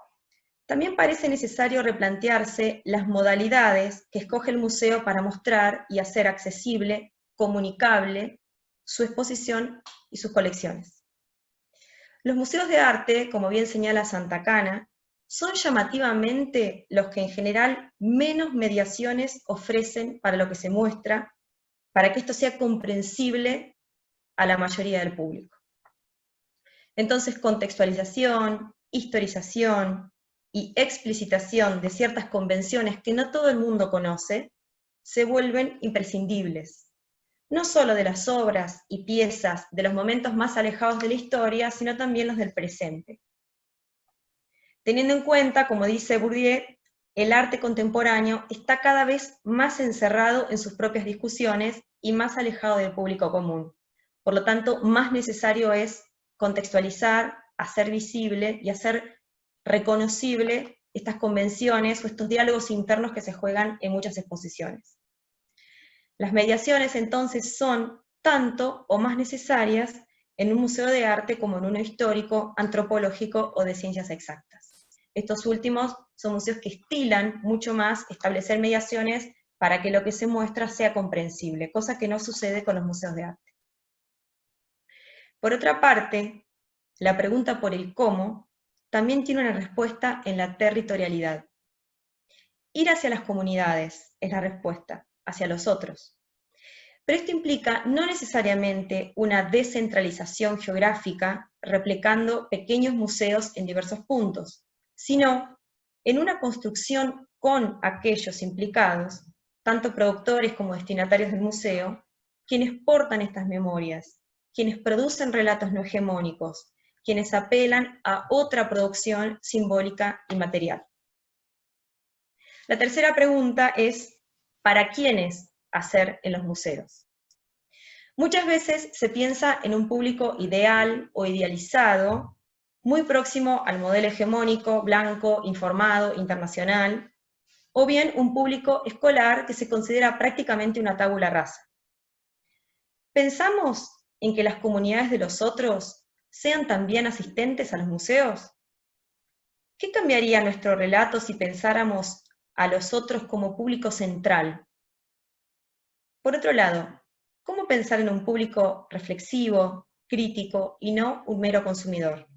también parece necesario replantearse las modalidades que escoge el museo para mostrar y hacer accesible, comunicable, su exposición y sus colecciones. Los museos de arte, como bien señala Santa Cana, son llamativamente los que en general menos mediaciones ofrecen para lo que se muestra, para que esto sea comprensible a la mayoría del público. Entonces, contextualización, historización y explicitación de ciertas convenciones que no todo el mundo conoce, se vuelven imprescindibles, no solo de las obras y piezas de los momentos más alejados de la historia, sino también los del presente. Teniendo en cuenta, como dice Bourdieu, el arte contemporáneo está cada vez más encerrado en sus propias discusiones y más alejado del público común. Por lo tanto, más necesario es contextualizar, hacer visible y hacer reconocible estas convenciones o estos diálogos internos que se juegan en muchas exposiciones. Las mediaciones entonces son tanto o más necesarias en un museo de arte como en uno histórico, antropológico o de ciencias exactas. Estos últimos son museos que estilan mucho más establecer mediaciones para que lo que se muestra sea comprensible, cosa que no sucede con los museos de arte. Por otra parte, la pregunta por el cómo también tiene una respuesta en la territorialidad. Ir hacia las comunidades es la respuesta, hacia los otros. Pero esto implica no necesariamente una descentralización geográfica replicando pequeños museos en diversos puntos, sino en una construcción con aquellos implicados, tanto productores como destinatarios del museo, quienes portan estas memorias, quienes producen relatos no hegemónicos, quienes apelan a otra producción simbólica y material. La tercera pregunta es, ¿para quiénes hacer en los museos? Muchas veces se piensa en un público ideal o idealizado, muy próximo al modelo hegemónico, blanco, informado, internacional, o bien un público escolar que se considera prácticamente una tabula rasa. ¿Pensamos en que las comunidades de los otros sean también asistentes a los museos? ¿Qué cambiaría nuestro relato si pensáramos a los otros como público central? Por otro lado, ¿cómo pensar en un público reflexivo, crítico y no un mero consumidor?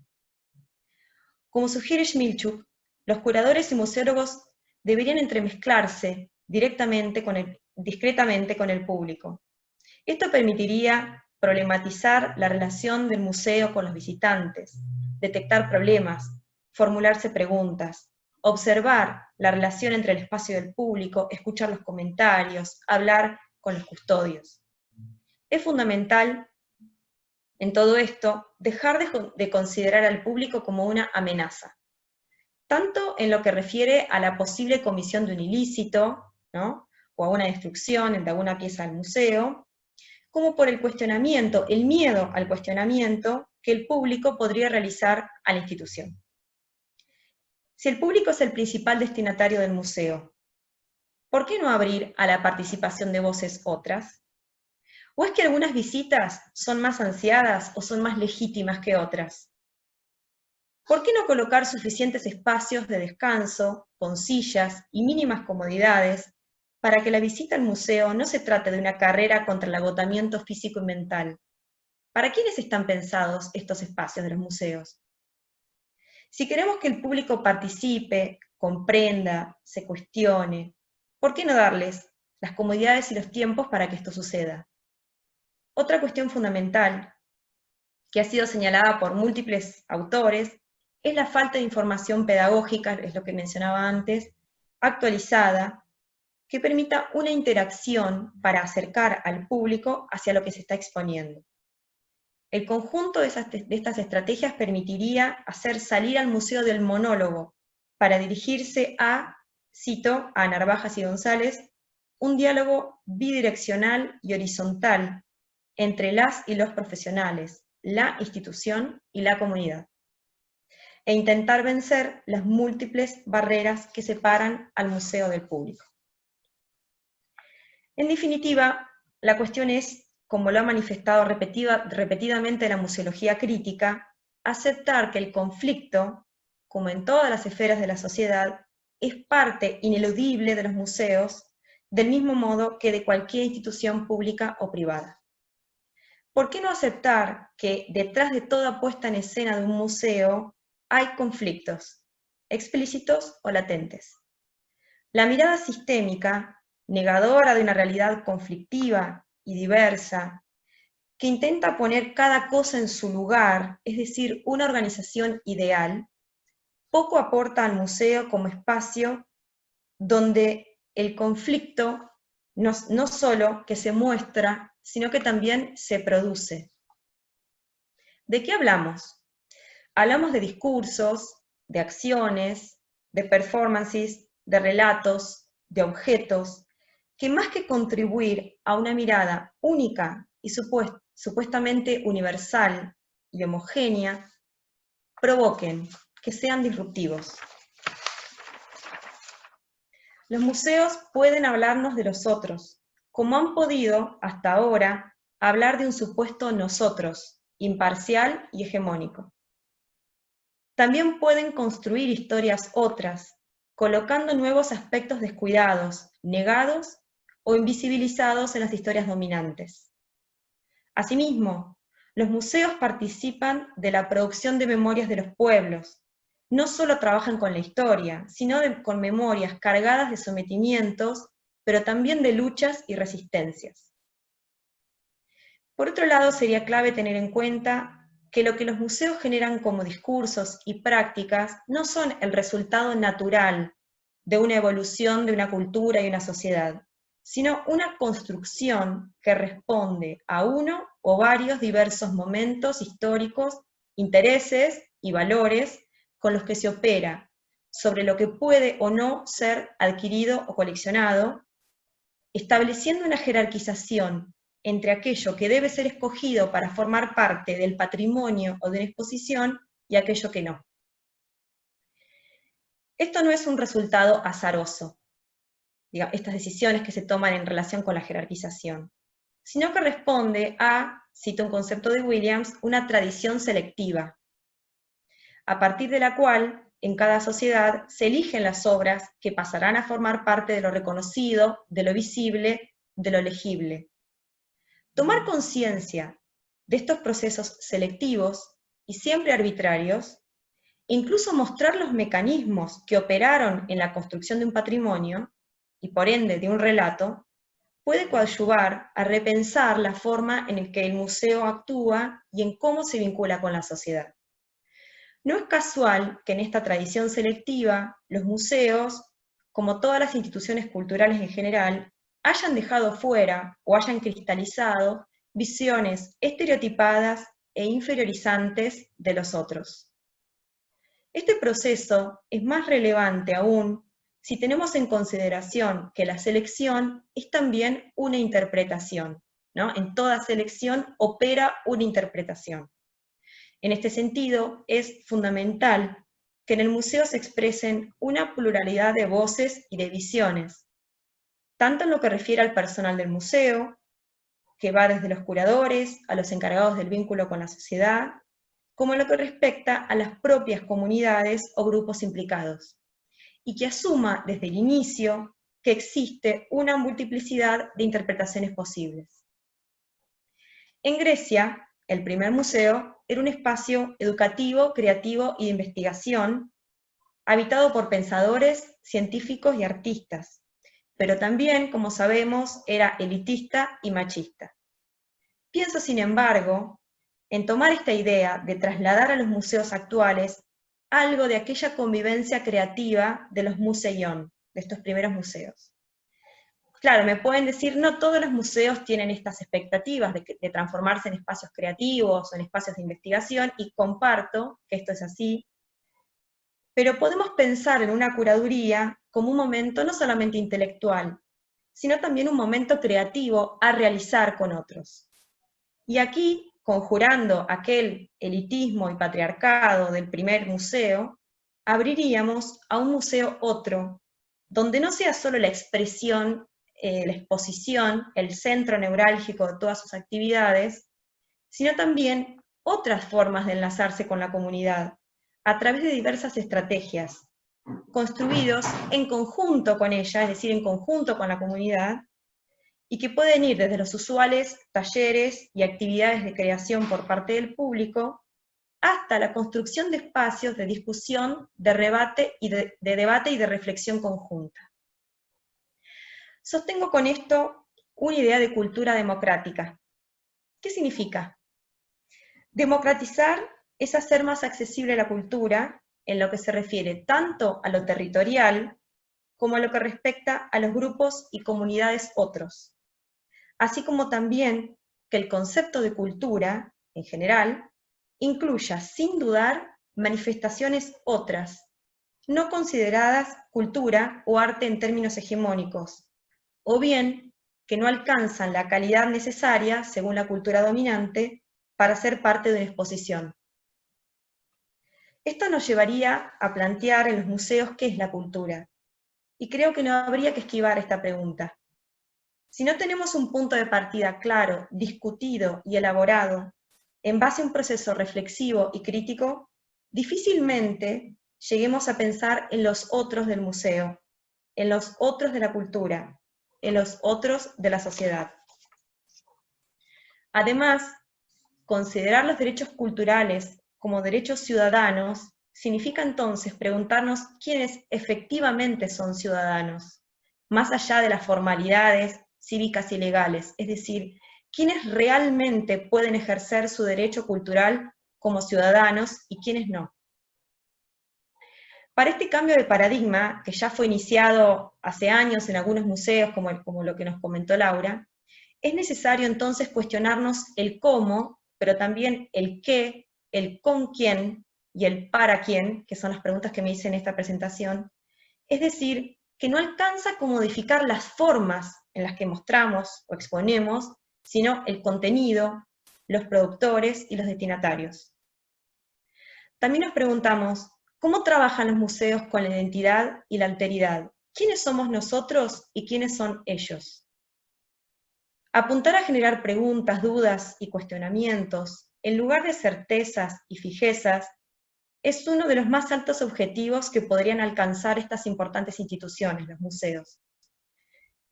Como sugiere Schmilchuk, los curadores y museólogos deberían entremezclarse discretamente con el público. Esto permitiría problematizar la relación del museo con los visitantes, detectar problemas, formularse preguntas, observar la relación entre el espacio y el público, escuchar los comentarios, hablar con los custodios. Es fundamental, en todo esto, dejar de considerar al público como una amenaza, tanto en lo que refiere a la posible comisión de un ilícito, ¿no?, o a una destrucción de alguna pieza del museo, como por el cuestionamiento, el miedo al cuestionamiento que el público podría realizar a la institución. Si el público es el principal destinatario del museo, ¿por qué no abrir a la participación de voces otras? ¿O es que algunas visitas son más ansiadas o son más legítimas que otras? ¿Por qué no colocar suficientes espacios de descanso, con sillas y mínimas comodidades, para que la visita al museo no se trate de una carrera contra el agotamiento físico y mental? ¿Para quiénes están pensados estos espacios de los museos? Si queremos que el público participe, comprenda, se cuestione, ¿por qué no darles las comodidades y los tiempos para que esto suceda? Otra cuestión fundamental, que ha sido señalada por múltiples autores, es la falta de información pedagógica, es lo que mencionaba antes, actualizada, que permita una interacción para acercar al público hacia lo que se está exponiendo. El conjunto de estas estrategias permitiría hacer salir al museo del monólogo para dirigirse a, cito a Narvajas y González, un diálogo bidireccional y horizontal entre las y los profesionales, la institución y la comunidad, e intentar vencer las múltiples barreras que separan al museo del público. En definitiva, la cuestión es, como lo ha manifestado repetidamente la museología crítica, aceptar que el conflicto, como en todas las esferas de la sociedad, es parte ineludible de los museos, del mismo modo que de cualquier institución pública o privada. ¿Por qué no aceptar que detrás de toda puesta en escena de un museo hay conflictos, explícitos o latentes? La mirada sistémica, negadora de una realidad conflictiva y diversa, que intenta poner cada cosa en su lugar, es decir, una organización ideal, poco aporta al museo como espacio donde el conflicto no solo que se muestra, sino que también se produce. ¿De qué hablamos? Hablamos de discursos, de acciones, de performances, de relatos, de objetos, que más que contribuir a una mirada única y supuestamente universal y homogénea, provoquen, que sean disruptivos. Los museos pueden hablarnos de los otros, como han podido, hasta ahora, hablar de un supuesto nosotros, imparcial y hegemónico. También pueden construir historias otras, colocando nuevos aspectos descuidados, negados o invisibilizados en las historias dominantes. Asimismo, los museos participan de la producción de memorias de los pueblos. No solo trabajan con la historia, sino con memorias cargadas de sometimientos, pero también de luchas y resistencias. Por otro lado, sería clave tener en cuenta que lo que los museos generan como discursos y prácticas no son el resultado natural de una evolución de una cultura y una sociedad, sino una construcción que responde a uno o varios diversos momentos históricos, intereses y valores con los que se opera, sobre lo que puede o no ser adquirido o coleccionado, estableciendo una jerarquización entre aquello que debe ser escogido para formar parte del patrimonio o de la exposición y aquello que no. Esto no es un resultado azaroso, estas decisiones que se toman en relación con la jerarquización, sino que responde a, cito un concepto de Williams, una tradición selectiva, a partir de la cual en cada sociedad se eligen las obras que pasarán a formar parte de lo reconocido, de lo visible, de lo legible. Tomar conciencia de estos procesos selectivos y siempre arbitrarios incluso mostrar los mecanismos que operaron en la construcción de un patrimonio, y por ende de un relato, puede coadyuvar a repensar la forma en la que el museo actúa y en cómo se vincula con la sociedad. No es casual que en esta tradición selectiva, los museos, como todas las instituciones culturales en general, hayan dejado fuera o hayan cristalizado visiones estereotipadas e inferiorizantes de los otros. Este proceso es más relevante aún si tenemos en consideración que la selección es también una interpretación, ¿no? En toda selección opera una interpretación. En este sentido, es fundamental que en el museo se expresen una pluralidad de voces y de visiones, tanto en lo que refiere al personal del museo, que va desde los curadores a los encargados del vínculo con la sociedad, como en lo que respecta a las propias comunidades o grupos implicados, y que asuma desde el inicio que existe una multiplicidad de interpretaciones posibles. En Grecia, el primer museo era un espacio educativo, creativo y de investigación, habitado por pensadores, científicos y artistas, pero también, como sabemos, era elitista y machista. Pienso, sin embargo, en tomar esta idea de trasladar a los museos actuales algo de aquella convivencia creativa de los museion, de estos primeros museos. Claro, me pueden decir, no todos los museos tienen estas expectativas de transformarse en espacios creativos o en espacios de investigación, y comparto que esto es así, pero podemos pensar en una curaduría como un momento no solamente intelectual, sino también un momento creativo a realizar con otros. Y aquí, conjurando aquel elitismo y patriarcado del primer museo, abriríamos a un museo otro, donde no sea solo la expresión, la exposición, el centro neurálgico de todas sus actividades, sino también otras formas de enlazarse con la comunidad, a través de diversas estrategias, construidos en conjunto con ella, es decir, en conjunto con la comunidad, y que pueden ir desde los usuales talleres y actividades de creación por parte del público, hasta la construcción de espacios de discusión, de debate y de reflexión conjunta. Sostengo con esto una idea de cultura democrática. ¿Qué significa? Democratizar es hacer más accesible la cultura en lo que se refiere tanto a lo territorial como a lo que respecta a los grupos y comunidades otros, así como también que el concepto de cultura, en general, incluya sin dudar manifestaciones otras, no consideradas cultura o arte en términos hegemónicos, o bien que no alcanzan la calidad necesaria, según la cultura dominante, para ser parte de una exposición. Esto nos llevaría a plantear en los museos qué es la cultura, y creo que no habría que esquivar esta pregunta. Si no tenemos un punto de partida claro, discutido y elaborado, en base a un proceso reflexivo y crítico, difícilmente lleguemos a pensar en los otros del museo, en los otros de la cultura, en los otros de la sociedad. Además, considerar los derechos culturales como derechos ciudadanos significa entonces preguntarnos quiénes efectivamente son ciudadanos, más allá de las formalidades cívicas y legales, es decir, quiénes realmente pueden ejercer su derecho cultural como ciudadanos y quiénes no. Para este cambio de paradigma, que ya fue iniciado hace años en algunos museos, como lo que nos comentó Laura, es necesario entonces cuestionarnos el cómo, pero también el qué, el con quién y el para quién, que son las preguntas que me hice en esta presentación, es decir, que no alcanza a modificar las formas en las que mostramos o exponemos, sino el contenido, los productores y los destinatarios. También nos preguntamos, ¿cómo trabajan los museos con la identidad y la alteridad? ¿Quiénes somos nosotros y quiénes son ellos? Apuntar a generar preguntas, dudas y cuestionamientos, en lugar de certezas y fijezas, es uno de los más altos objetivos que podrían alcanzar estas importantes instituciones, los museos.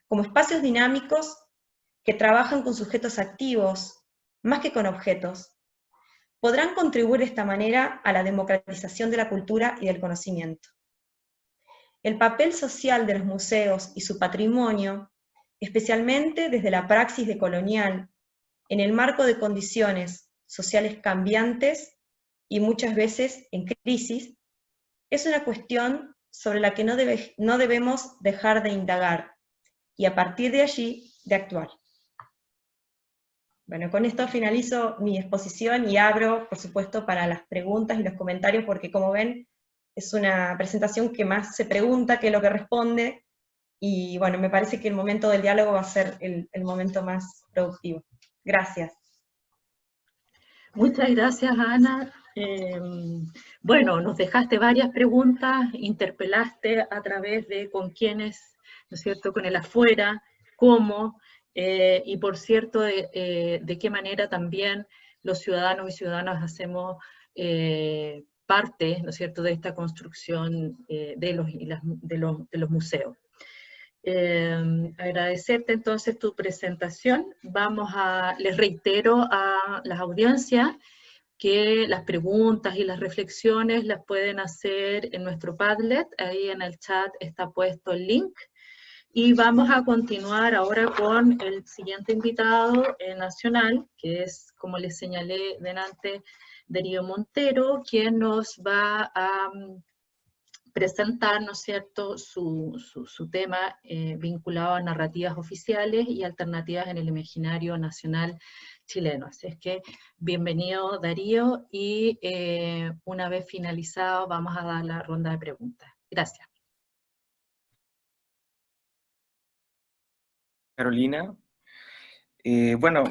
Como espacios dinámicos que trabajan con sujetos activos, más que con objetos, podrán contribuir de esta manera a la democratización de la cultura y del conocimiento. El papel social de los museos y su patrimonio, especialmente desde la praxis decolonial, en el marco de condiciones sociales cambiantes y muchas veces en crisis, es una cuestión sobre la que no debemos dejar de indagar y a partir de allí de actuar. Bueno, con esto finalizo mi exposición y abro, por supuesto, para las preguntas y los comentarios, porque como ven, es una presentación que más se pregunta que lo que responde, y bueno, me parece que el momento del diálogo va a ser el momento más productivo. Gracias. Muchas gracias, Ana. Bueno, nos dejaste varias preguntas, interpelaste a través de con quiénes, ¿no es cierto?, con el afuera, cómo, y por cierto, de qué manera también los ciudadanos y ciudadanas hacemos parte, ¿no es cierto?, de esta construcción de los museos. Agradecerte entonces tu presentación. Les reitero a las audiencias que las preguntas y las reflexiones las pueden hacer en nuestro Padlet, ahí en el chat está puesto el link, y vamos a continuar ahora con el siguiente invitado nacional, que es, como les señalé delante, Darío Montero, quien nos va a presentar, ¿no es cierto?, su tema vinculado a narrativas oficiales y alternativas en el imaginario nacional chileno. Así es que, bienvenido Darío, y una vez finalizado vamos a dar la ronda de preguntas. Gracias. Carolina. Bueno,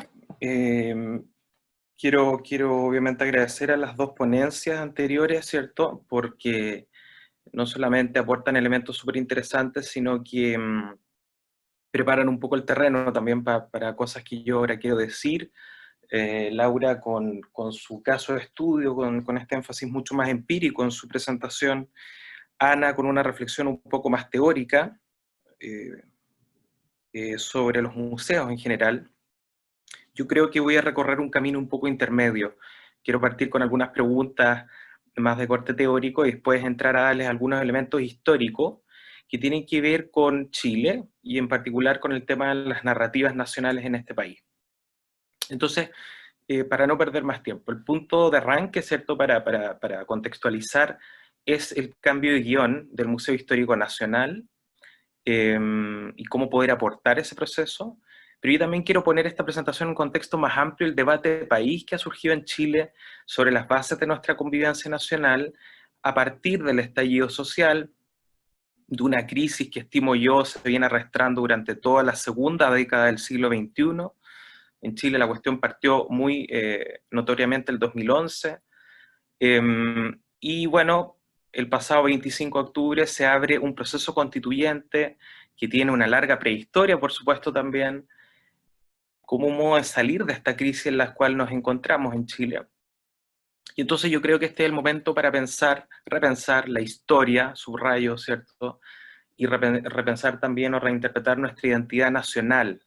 quiero obviamente agradecer a las dos ponencias anteriores, ¿cierto?, porque no solamente aportan elementos súper interesantes, sino que preparan un poco el terreno también para cosas que yo ahora quiero decir. Laura con su caso de estudio, con este énfasis mucho más empírico en su presentación. Ana con una reflexión un poco más teórica sobre los museos en general. Yo creo que voy a recorrer un camino un poco intermedio. Quiero partir con algunas preguntas más de corte teórico y después entrar a darles algunos elementos históricos que tienen que ver con Chile y en particular con el tema de las narrativas nacionales en este país. Entonces, para no perder más tiempo, el punto de arranque, ¿cierto?, para contextualizar, es el cambio de guión del Museo Histórico Nacional y cómo poder aportar ese proceso. Pero yo también quiero poner esta presentación en un contexto más amplio, el debate de país que ha surgido en Chile sobre las bases de nuestra convivencia nacional a partir del estallido social, de una crisis que estimo yo se viene arrastrando durante toda la segunda década del siglo XXI. En Chile la cuestión partió muy notoriamente el 2011, y bueno, el pasado 25 de octubre se abre un proceso constituyente que tiene una larga prehistoria, por supuesto también, como un modo de salir de esta crisis en la cual nos encontramos en Chile. Y entonces yo creo que este es el momento para repensar la historia, subrayo, ¿cierto?, y repensar también o reinterpretar nuestra identidad nacional,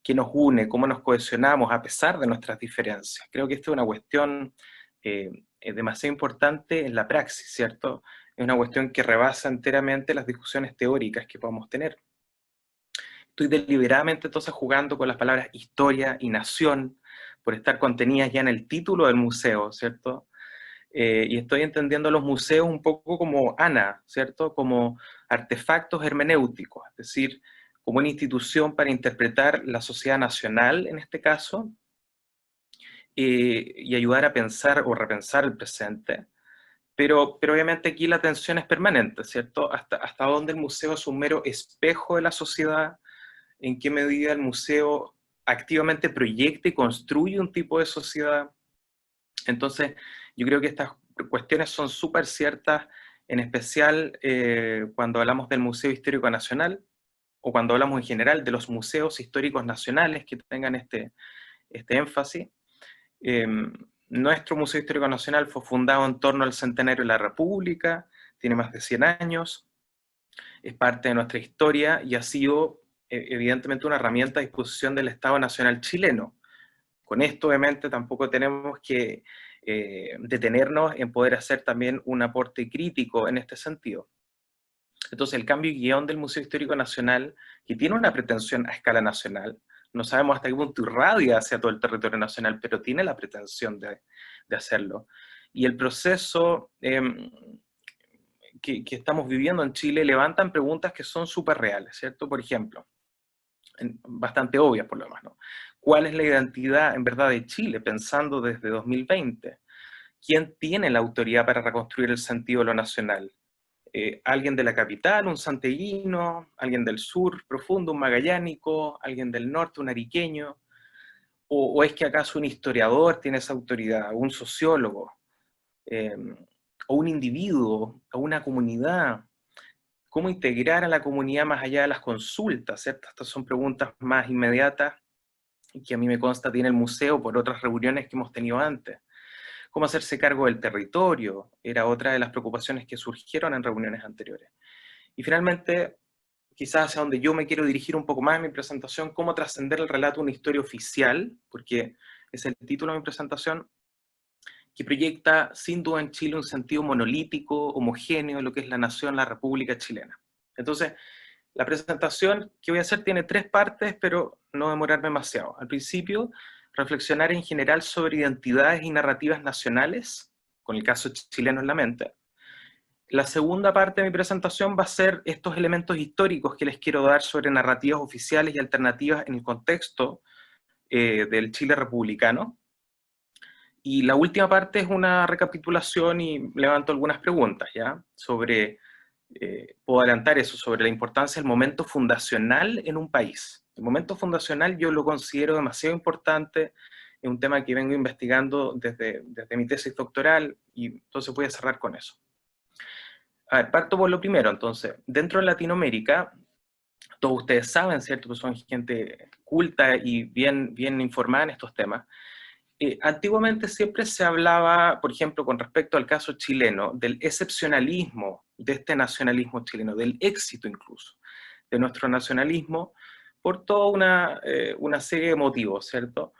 qué nos une, cómo nos cohesionamos a pesar de nuestras diferencias. Creo que esta es una cuestión demasiado importante en la praxis, ¿cierto? Es una cuestión que rebasa enteramente las discusiones teóricas que podamos tener. Estoy deliberadamente entonces jugando con las palabras historia y nación, por estar contenidas ya en el título del museo, ¿cierto? Y estoy entendiendo los museos un poco como Ana, ¿cierto?, como artefactos hermenéuticos, es decir, como una institución para interpretar la sociedad nacional, en este caso, y ayudar a pensar o repensar el presente. Pero obviamente aquí la tensión es permanente, ¿cierto? Hasta dónde el museo es un mero espejo de la sociedad, en qué medida el museo activamente proyecta y construye un tipo de sociedad. Entonces, yo creo que estas cuestiones son súper ciertas, en especial cuando hablamos del Museo Histórico Nacional, o cuando hablamos en general de los museos históricos nacionales que tengan este énfasis. Nuestro Museo Histórico Nacional fue fundado en torno al centenario de la República, tiene más de 100 años, es parte de nuestra historia y ha sido evidentemente una herramienta a disposición del Estado Nacional chileno. Con esto obviamente tampoco tenemos que detenernos en poder hacer también un aporte crítico en este sentido. Entonces el cambio y guión del Museo Histórico Nacional, que tiene una pretensión a escala nacional, no sabemos hasta qué punto irradia hacia todo el territorio nacional, pero tiene la pretensión de hacerlo. Y el proceso que estamos viviendo en Chile levantan preguntas que son súper reales, ¿cierto? Por ejemplo, bastante obvias por lo demás, ¿no? ¿Cuál es la identidad en verdad de Chile, pensando desde 2020? ¿Quién tiene la autoridad para reconstruir el sentido de lo nacional? ¿Alguien de la capital, un santiaguino? ¿Alguien del sur profundo, un magallánico? ¿Alguien del norte, un ariqueño? ¿O es que acaso un historiador tiene esa autoridad? ¿Un sociólogo? ¿O un individuo? ¿O una comunidad? ¿Cómo integrar a la comunidad más allá de las consultas? ¿Cierto? Estas son preguntas más inmediatas que a mí me consta tiene el museo por otras reuniones que hemos tenido antes. ¿Cómo hacerse cargo del territorio? Era otra de las preocupaciones que surgieron en reuniones anteriores. Y finalmente, quizás hacia donde yo me quiero dirigir un poco más en mi presentación, cómo trascender el relato de una historia oficial, porque es el título de mi presentación, que proyecta sin duda en Chile un sentido monolítico, homogéneo de lo que es la nación, la República Chilena. Entonces, la presentación que voy a hacer tiene 3 partes, pero no demorarme demasiado. Al principio, reflexionar en general sobre identidades y narrativas nacionales, con el caso chileno en la mente. La segunda parte de mi presentación va a ser estos elementos históricos que les quiero dar sobre narrativas oficiales y alternativas en el contexto del Chile republicano. Y la última parte es una recapitulación y levanto algunas preguntas, ¿ya? Sobre, puedo adelantar eso, sobre la importancia del momento fundacional en un país. El momento fundacional yo lo considero demasiado importante, es un tema que vengo investigando desde mi tesis doctoral, y entonces voy a cerrar con eso. A ver, parto por lo primero, entonces. Dentro de Latinoamérica, todos ustedes saben, ¿cierto?, que son gente culta y bien informada en estos temas. Antiguamente siempre se hablaba, por ejemplo, con respecto al caso chileno, del excepcionalismo de este nacionalismo chileno, del éxito incluso de nuestro nacionalismo, por toda una serie de motivos, ¿cierto?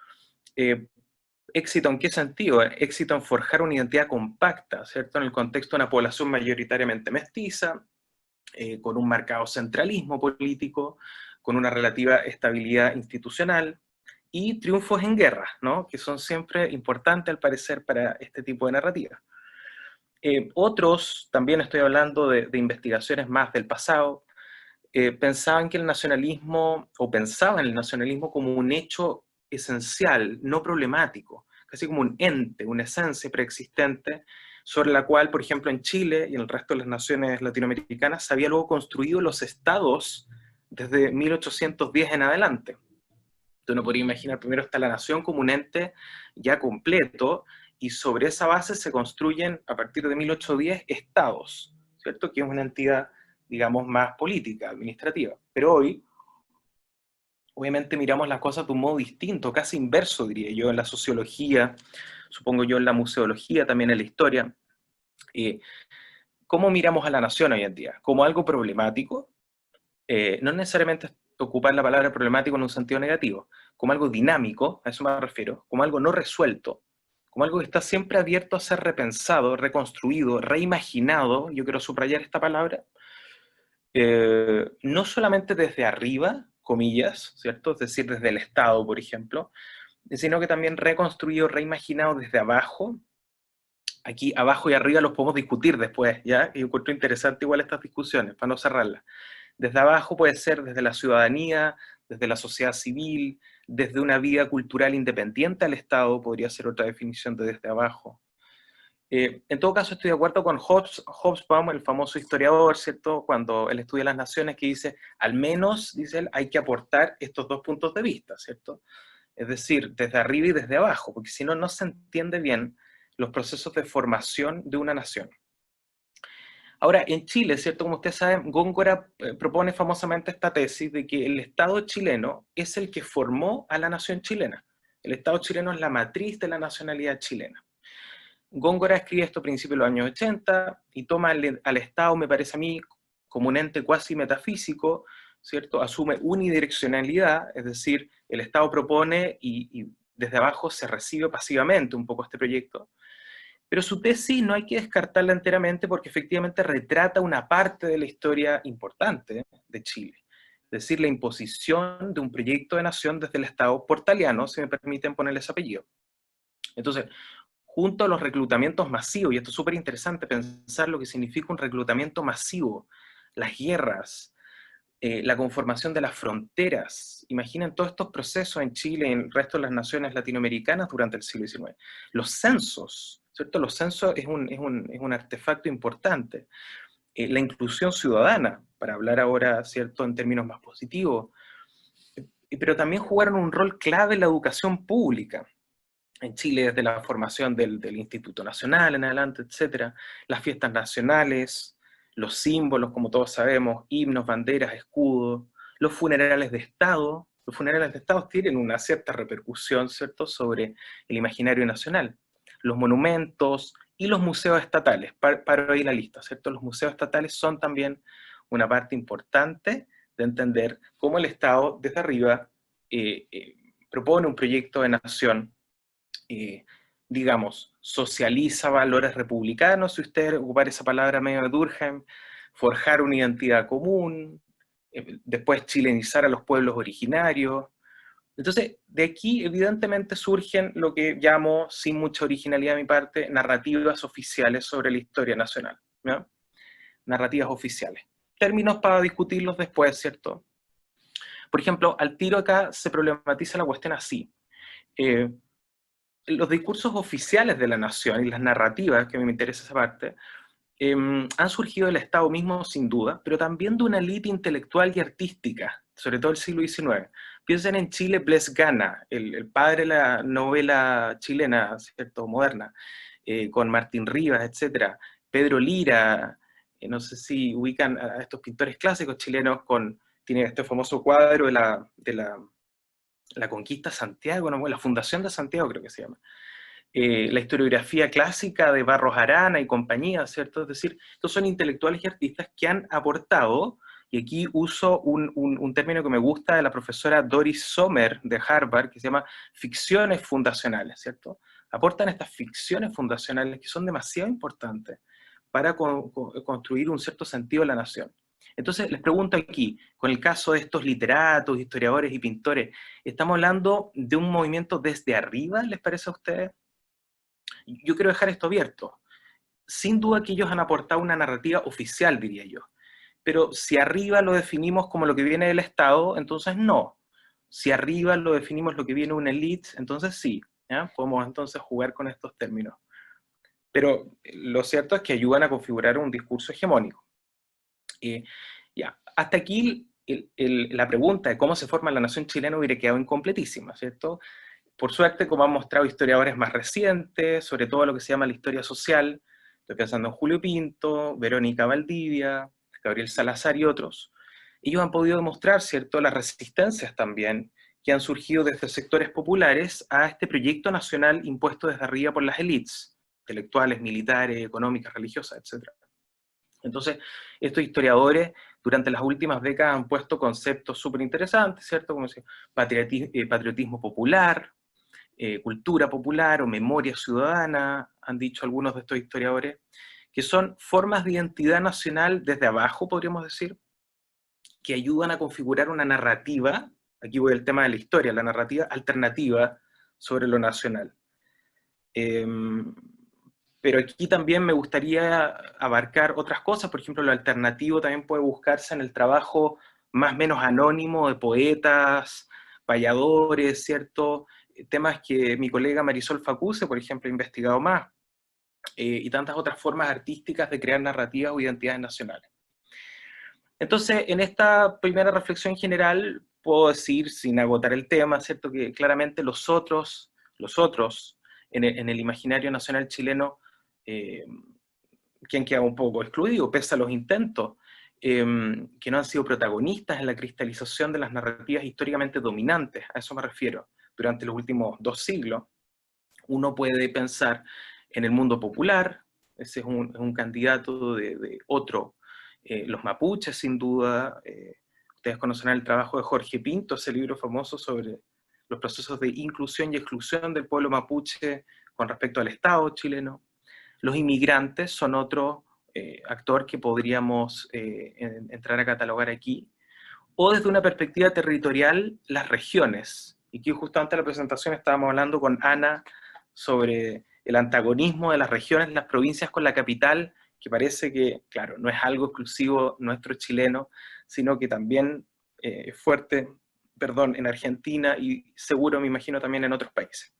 ¿Éxito en qué sentido? Éxito en forjar una identidad compacta, ¿cierto? En el contexto de una población mayoritariamente mestiza, con un marcado centralismo político, con una relativa estabilidad institucional, y triunfos en guerras, ¿no? Que son siempre importantes al parecer para este tipo de narrativa. Otros, también estoy hablando de investigaciones más del pasado, pensaban que el nacionalismo, o pensaban el nacionalismo como un hecho esencial, no problemático, casi como un ente, una esencia preexistente, sobre la cual, por ejemplo, en Chile y en el resto de las naciones latinoamericanas se había luego construido los estados desde 1810 en adelante. Uno podría imaginar, primero está la nación como un ente ya completo, y sobre esa base se construyen, a partir de 1810, estados, ¿cierto? Que es una entidad, digamos, más política, administrativa. Pero hoy, obviamente miramos las cosas de un modo distinto, casi inverso, diría yo, en la sociología, supongo yo en la museología, también en la historia. ¿Cómo miramos a la nación hoy en día? ¿Como algo problemático? No necesariamente ocupar la palabra problemático en un sentido negativo, como algo dinámico, a eso me refiero, como algo no resuelto, como algo que está siempre abierto a ser repensado, reconstruido, reimaginado, yo quiero subrayar esta palabra, no solamente desde arriba, comillas, ¿cierto? Es decir, desde el Estado, por ejemplo, sino que también reconstruido, reimaginado desde abajo. Aquí abajo y arriba los podemos discutir después, ¿ya? Y encuentro interesante igual estas discusiones, para no cerrarlas. Desde abajo puede ser desde la ciudadanía, desde la sociedad civil, desde una vida cultural independiente al Estado, podría ser otra definición de desde abajo. En todo caso estoy de acuerdo con Hobsbawm, el famoso historiador, ¿cierto? Cuando él estudia las naciones, que dice, al menos, dice él, hay que aportar estos 2 puntos de vista, ¿cierto? Es decir, desde arriba y desde abajo, porque si no, no se entiende bien los procesos de formación de una nación. Ahora, en Chile, ¿cierto? Como ustedes saben, Góngora propone famosamente esta tesis de que el Estado chileno es el que formó a la nación chilena. El Estado chileno es la matriz de la nacionalidad chilena. Góngora escribe esto a principios de los años 80 y toma al Estado, me parece a mí, como un ente cuasi metafísico, ¿cierto? Asume unidireccionalidad, es decir, el Estado propone y desde abajo se recibe pasivamente un poco este proyecto. Pero su tesis no hay que descartarla enteramente porque efectivamente retrata una parte de la historia importante de Chile. Es decir, la imposición de un proyecto de nación desde el Estado portaliano, si me permiten ponerle ese apellido. Entonces, junto a los reclutamientos masivos, y esto es súper interesante pensar lo que significa un reclutamiento masivo, las guerras, la conformación de las fronteras. Imaginen todos estos procesos en Chile y en el resto de las naciones latinoamericanas durante el siglo XIX. Los censos, ¿cierto? Los censos es un artefacto importante. La inclusión ciudadana, para hablar ahora, ¿cierto?, en términos más positivos, pero también jugaron un rol clave en la educación pública. En Chile, desde la formación del Instituto Nacional en adelante, etcétera, las fiestas nacionales, los símbolos, como todos sabemos, himnos, banderas, escudos, los funerales de Estado. Los funerales de Estado tienen una cierta repercusión, ¿cierto?, sobre el imaginario nacional. Los monumentos y los museos estatales, paro ahí la lista, ¿cierto? Los museos estatales son también una parte importante de entender cómo el Estado, desde arriba, propone un proyecto de nación, digamos, socializa valores republicanos, si usted ocupar esa palabra medio de Durkheim, forjar una identidad común, después chilenizar a los pueblos originarios. Entonces, de aquí evidentemente surgen lo que llamo, sin mucha originalidad de mi parte, narrativas oficiales sobre la historia nacional, ¿no? Narrativas oficiales. Términos para discutirlos después, ¿cierto? Por ejemplo, al tiro acá se problematiza la cuestión así. Los discursos oficiales de la nación y las narrativas, que a mí me interesa esa parte, han surgido del Estado mismo sin duda, pero también de una élite intelectual y artística, sobre todo el siglo XIX. Piensen en Chile, Blest Gana, el padre de la novela chilena, ¿cierto?, moderna, con Martín Rivas, etc. Pedro Lira, no sé si ubican a estos pintores clásicos chilenos, tiene este famoso cuadro de la conquista de Santiago, ¿no? La fundación de Santiago creo que se llama. La historiografía clásica de Barros Arana y compañía, ¿cierto? Es decir, estos son intelectuales y artistas que han aportado, y aquí uso un término que me gusta de la profesora Doris Sommer de Harvard, que se llama ficciones fundacionales, ¿cierto? Aportan estas ficciones fundacionales que son demasiado importantes para construir un cierto sentido de la nación. Entonces, les pregunto aquí, con el caso de estos literatos, historiadores y pintores, ¿estamos hablando de un movimiento desde arriba, les parece a ustedes? Yo quiero dejar esto abierto. Sin duda que ellos han aportado una narrativa oficial, diría yo. Pero si arriba lo definimos como lo que viene del Estado, entonces no. Si arriba lo definimos lo que viene de una élite, entonces sí. ¿Ya? Podemos entonces jugar con estos términos. Pero lo cierto es que ayudan a configurar un discurso hegemónico. Ya, hasta aquí la pregunta de cómo se forma la nación chilena hubiera quedado incompletísima, ¿cierto? Por suerte, como han mostrado historiadores más recientes, sobre todo lo que se llama la historia social, estoy pensando en Julio Pinto, Verónica Valdivia, Gabriel Salazar y otros, ellos han podido demostrar, ¿cierto?, las resistencias también que han surgido desde sectores populares a este proyecto nacional impuesto desde arriba por las élites, intelectuales, militares, económicas, religiosas, etc. Entonces, estos historiadores durante las últimas décadas han puesto conceptos súper interesantes, ¿cierto? Como patriotismo popular, cultura popular o memoria ciudadana, han dicho algunos de estos historiadores, que son formas de identidad nacional desde abajo, podríamos decir, que ayudan a configurar una narrativa, aquí voy al tema de la historia, la narrativa alternativa sobre lo nacional. Pero aquí también me gustaría abarcar otras cosas, por ejemplo, lo alternativo también puede buscarse en el trabajo más o menos anónimo de poetas, payadores, ¿cierto? Temas que mi colega Marisol Facuse, por ejemplo, ha investigado más, y tantas otras formas artísticas de crear narrativas o identidades nacionales. Entonces, en esta primera reflexión general, puedo decir, sin agotar el tema, ¿cierto?, que claramente los otros en el imaginario nacional chileno, que han quedado un poco excluidos, pese a los intentos, que no han sido protagonistas en la cristalización de las narrativas históricamente dominantes, a eso me refiero, durante los últimos 2 siglos. Uno puede pensar en el mundo popular, ese es un candidato de otro, los mapuches sin duda, ustedes conocerán el trabajo de Jorge Pinto, ese libro famoso sobre los procesos de inclusión y exclusión del pueblo mapuche con respecto al Estado chileno. Los inmigrantes son otro actor que podríamos entrar a catalogar aquí, o desde una perspectiva territorial, las regiones. Y aquí justo antes de la presentación estábamos hablando con Ana sobre el antagonismo de las regiones, las provincias con la capital, que parece que, claro, no es algo exclusivo nuestro chileno, sino que también es fuerte, en Argentina y seguro, me imagino, también en otros países.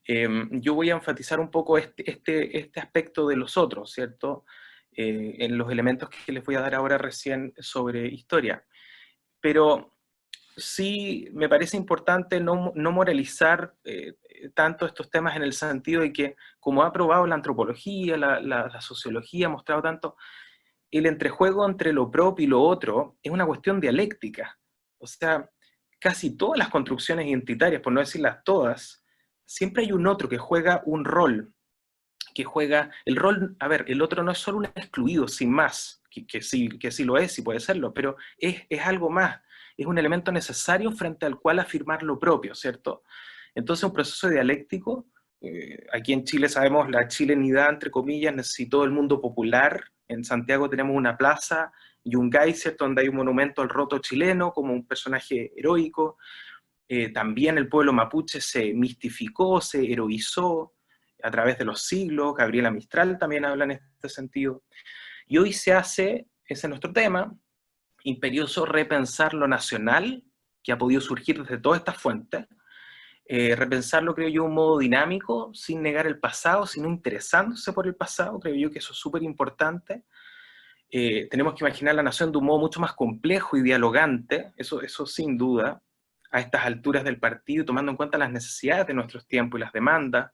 Yo voy a enfatizar un poco este aspecto de los otros, ¿cierto? En los elementos que les voy a dar ahora recién sobre historia. Pero sí me parece importante no moralizar tanto estos temas en el sentido de que, como ha probado la antropología, la sociología, ha mostrado tanto, el entrejuego entre lo propio y lo otro es una cuestión dialéctica. O sea, casi todas las construcciones identitarias, por no decirlas todas, siempre hay un otro que juega un rol, el rol, a ver, el otro no es solo un excluido, sin más, que sí lo es y puede serlo, pero es algo más, es un elemento necesario frente al cual afirmar lo propio, ¿cierto? Entonces un proceso dialéctico, aquí en Chile sabemos la chilenidad, entre comillas, necesitó el mundo popular. En Santiago tenemos una plaza, Yungay, ¿cierto?, donde hay un monumento al roto chileno como un personaje heroico. También el pueblo mapuche se mistificó, se heroizó a través de los siglos. Gabriela Mistral también habla en este sentido. Y hoy se hace, ese es nuestro tema, imperioso repensar lo nacional, que ha podido surgir desde todas estas fuentes, repensarlo, creo yo, de un modo dinámico, sin negar el pasado, sino interesándose por el pasado. Creo yo que eso es súper importante. Tenemos que imaginar la nación de un modo mucho más complejo y dialogante, eso sin duda, a estas alturas del partido, tomando en cuenta las necesidades de nuestros tiempos y las demandas.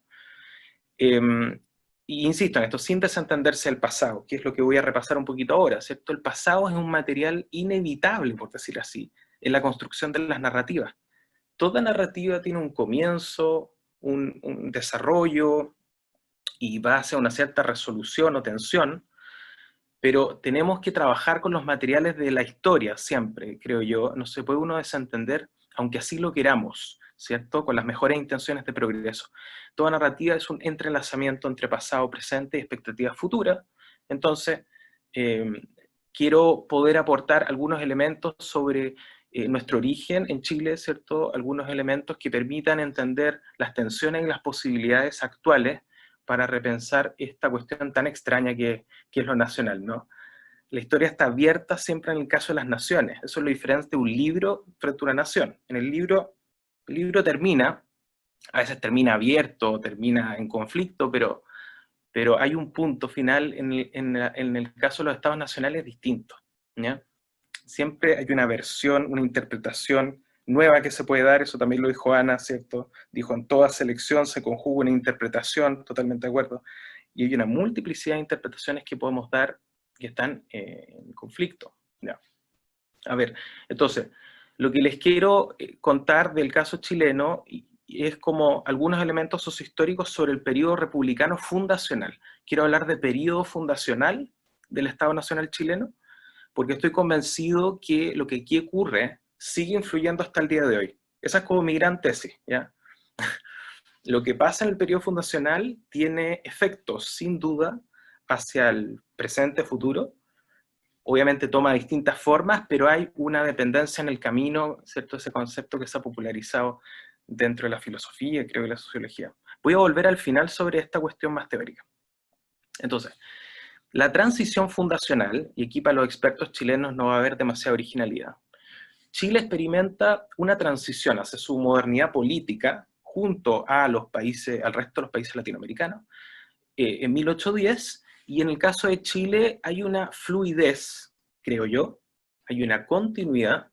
Y insisto en esto, sin desentenderse del pasado, que es lo que voy a repasar un poquito ahora, ¿cierto? El pasado es un material inevitable, por decir así, en la construcción de las narrativas. Toda narrativa tiene un comienzo, un desarrollo, y va hacia una cierta resolución o tensión, pero tenemos que trabajar con los materiales de la historia siempre, creo yo. No se puede uno desentender, aunque así lo queramos, ¿cierto? Con las mejores intenciones de progreso. Toda narrativa es un entrelazamiento entre pasado, presente y expectativas futuras. Entonces, quiero poder aportar algunos elementos sobre nuestro origen en Chile, ¿cierto? Algunos elementos que permitan entender las tensiones y las posibilidades actuales para repensar esta cuestión tan extraña que es lo nacional, ¿no? La historia está abierta siempre en el caso de las naciones. Eso es lo diferente de un libro frente a una nación. En el libro termina, a veces termina abierto, termina en conflicto, pero hay un punto final. En el caso de los estados nacionales distinto, ¿ya? Siempre hay una versión, una interpretación nueva que se puede dar, eso también lo dijo Ana, ¿cierto? Dijo, en toda selección se conjuga una interpretación, totalmente de acuerdo, y hay una multiplicidad de interpretaciones que podemos dar que están en conflicto. ¿Ya? A ver, entonces, lo que les quiero contar del caso chileno es como algunos elementos sociohistóricos sobre el periodo republicano fundacional. Quiero hablar de periodo fundacional del Estado Nacional chileno, porque estoy convencido que lo que aquí ocurre sigue influyendo hasta el día de hoy. Esa es como mi gran tesis, ¿ya? Lo que pasa en el periodo fundacional tiene efectos, sin duda, hacia el presente, futuro. Obviamente toma distintas formas, pero hay una dependencia en el camino, ¿cierto? Ese concepto que se ha popularizado dentro de la filosofía, creo, y la sociología. Voy a volver al final sobre esta cuestión más teórica. Entonces, la transición fundacional, y aquí para los expertos chilenos no va a haber demasiada originalidad. Chile experimenta una transición hacia su modernidad política junto a al resto de los países latinoamericanos en 1810, y en el caso de Chile hay una fluidez, creo yo, hay una continuidad,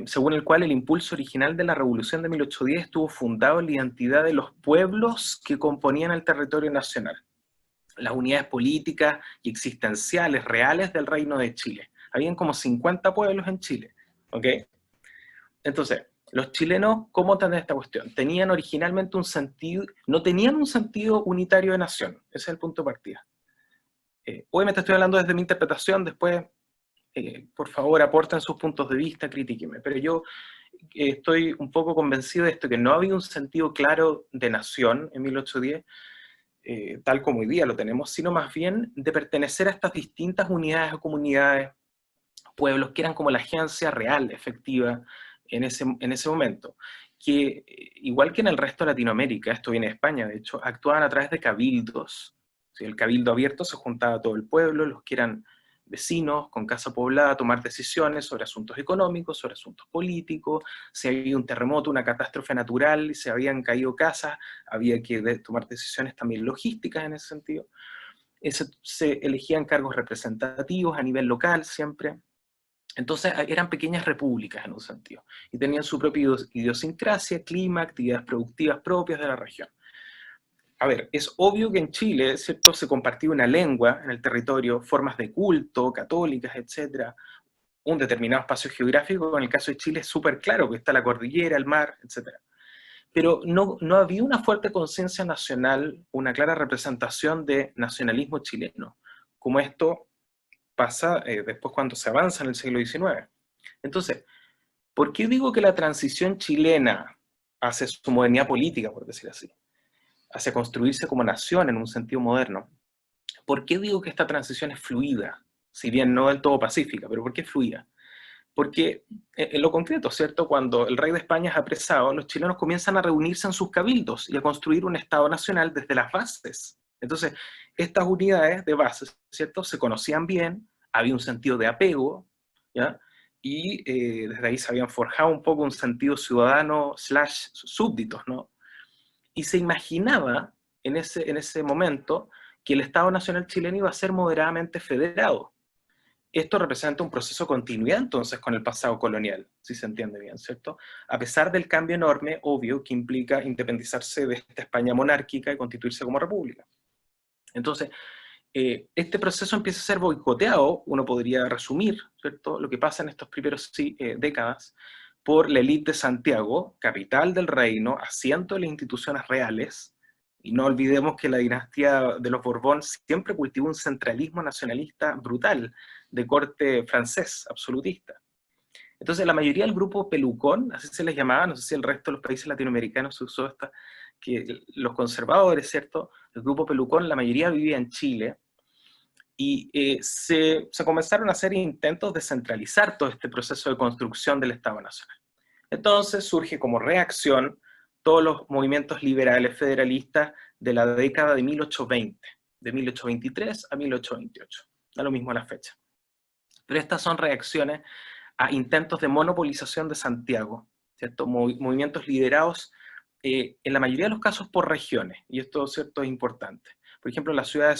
según el cual el impulso original de la revolución de 1810 estuvo fundado en la identidad de los pueblos que componían el territorio nacional, las unidades políticas y existenciales reales del Reino de Chile. Habían como 50 pueblos en Chile, ¿ok? Entonces, los chilenos, ¿cómo tenían esta cuestión? Tenían originalmente un sentido, no tenían un sentido unitario de nación, ese es el punto de partida. Obviamente estoy hablando desde mi interpretación, después, por favor, aporten sus puntos de vista, critíquenme, pero yo estoy un poco convencido de esto, que no había un sentido claro de nación en 1810, tal como hoy día lo tenemos, sino más bien de pertenecer a estas distintas unidades o comunidades, pueblos, que eran como la agencia real, efectiva, en ese momento. Que, igual que en el resto de Latinoamérica, esto viene de España, de hecho, actuaban a través de cabildos. ¿Sí? El cabildo abierto se juntaba todo el pueblo, los que eran vecinos, con casa poblada, a tomar decisiones sobre asuntos económicos, sobre asuntos políticos. Si había un terremoto, una catástrofe natural, y se habían caído casas, había que tomar decisiones también logísticas en ese sentido. Se elegían cargos representativos a nivel local siempre. Entonces eran pequeñas repúblicas en un sentido, y tenían su propia idiosincrasia, clima, actividades productivas propias de la región. A ver, es obvio que en Chile, ¿cierto?, se compartía una lengua en el territorio, formas de culto, católicas, etc. Un determinado espacio geográfico, en el caso de Chile es súper claro, que está la cordillera, el mar, etc. Pero no había una fuerte conciencia nacional, una clara representación de nacionalismo chileno, como esto pasa después cuando se avanza en el siglo XIX. Entonces, ¿por qué digo que la transición chilena hacia su modernidad política, por decir así, hacia construirse como nación en un sentido moderno? ¿Por qué digo que esta transición es fluida? Si bien no del todo pacífica, pero ¿por qué es fluida? Porque en lo concreto, ¿cierto? Cuando el rey de España es apresado, los chilenos comienzan a reunirse en sus cabildos y a construir un Estado nacional desde las bases. Entonces, estas unidades de bases, ¿cierto?, se conocían bien, había un sentido de apego, ¿ya? Y desde ahí se habían forjado un poco un sentido ciudadano / súbditos, ¿no? Y se imaginaba en ese momento que el Estado Nacional chileno iba a ser moderadamente federado. Esto representa un proceso de continuidad entonces con el pasado colonial, si se entiende bien, ¿cierto? A pesar del cambio enorme, obvio, que implica independizarse de esta España monárquica y constituirse como república. Entonces, este proceso empieza a ser boicoteado, uno podría resumir, ¿cierto?, lo que pasa en estos primeros décadas, por la élite de Santiago, capital del reino, asiento de las instituciones reales, y no olvidemos que la dinastía de los Borbón siempre cultivó un centralismo nacionalista brutal, de corte francés, absolutista. Entonces la mayoría del grupo pelucón, así se les llamaba, no sé si el resto de los países latinoamericanos se usó esta, que los conservadores, ¿cierto?, el grupo pelucón, la mayoría vivía en Chile, y se comenzaron a hacer intentos de centralizar todo este proceso de construcción del Estado Nacional. Entonces surge como reacción todos los movimientos liberales federalistas de la década de 1820, de 1823 a 1828, da lo mismo la fecha. Pero estas son reacciones a intentos de monopolización de Santiago, ¿cierto? Movimientos liderados en la mayoría de los casos por regiones, y esto, ¿cierto?, es importante. Por ejemplo, la ciudad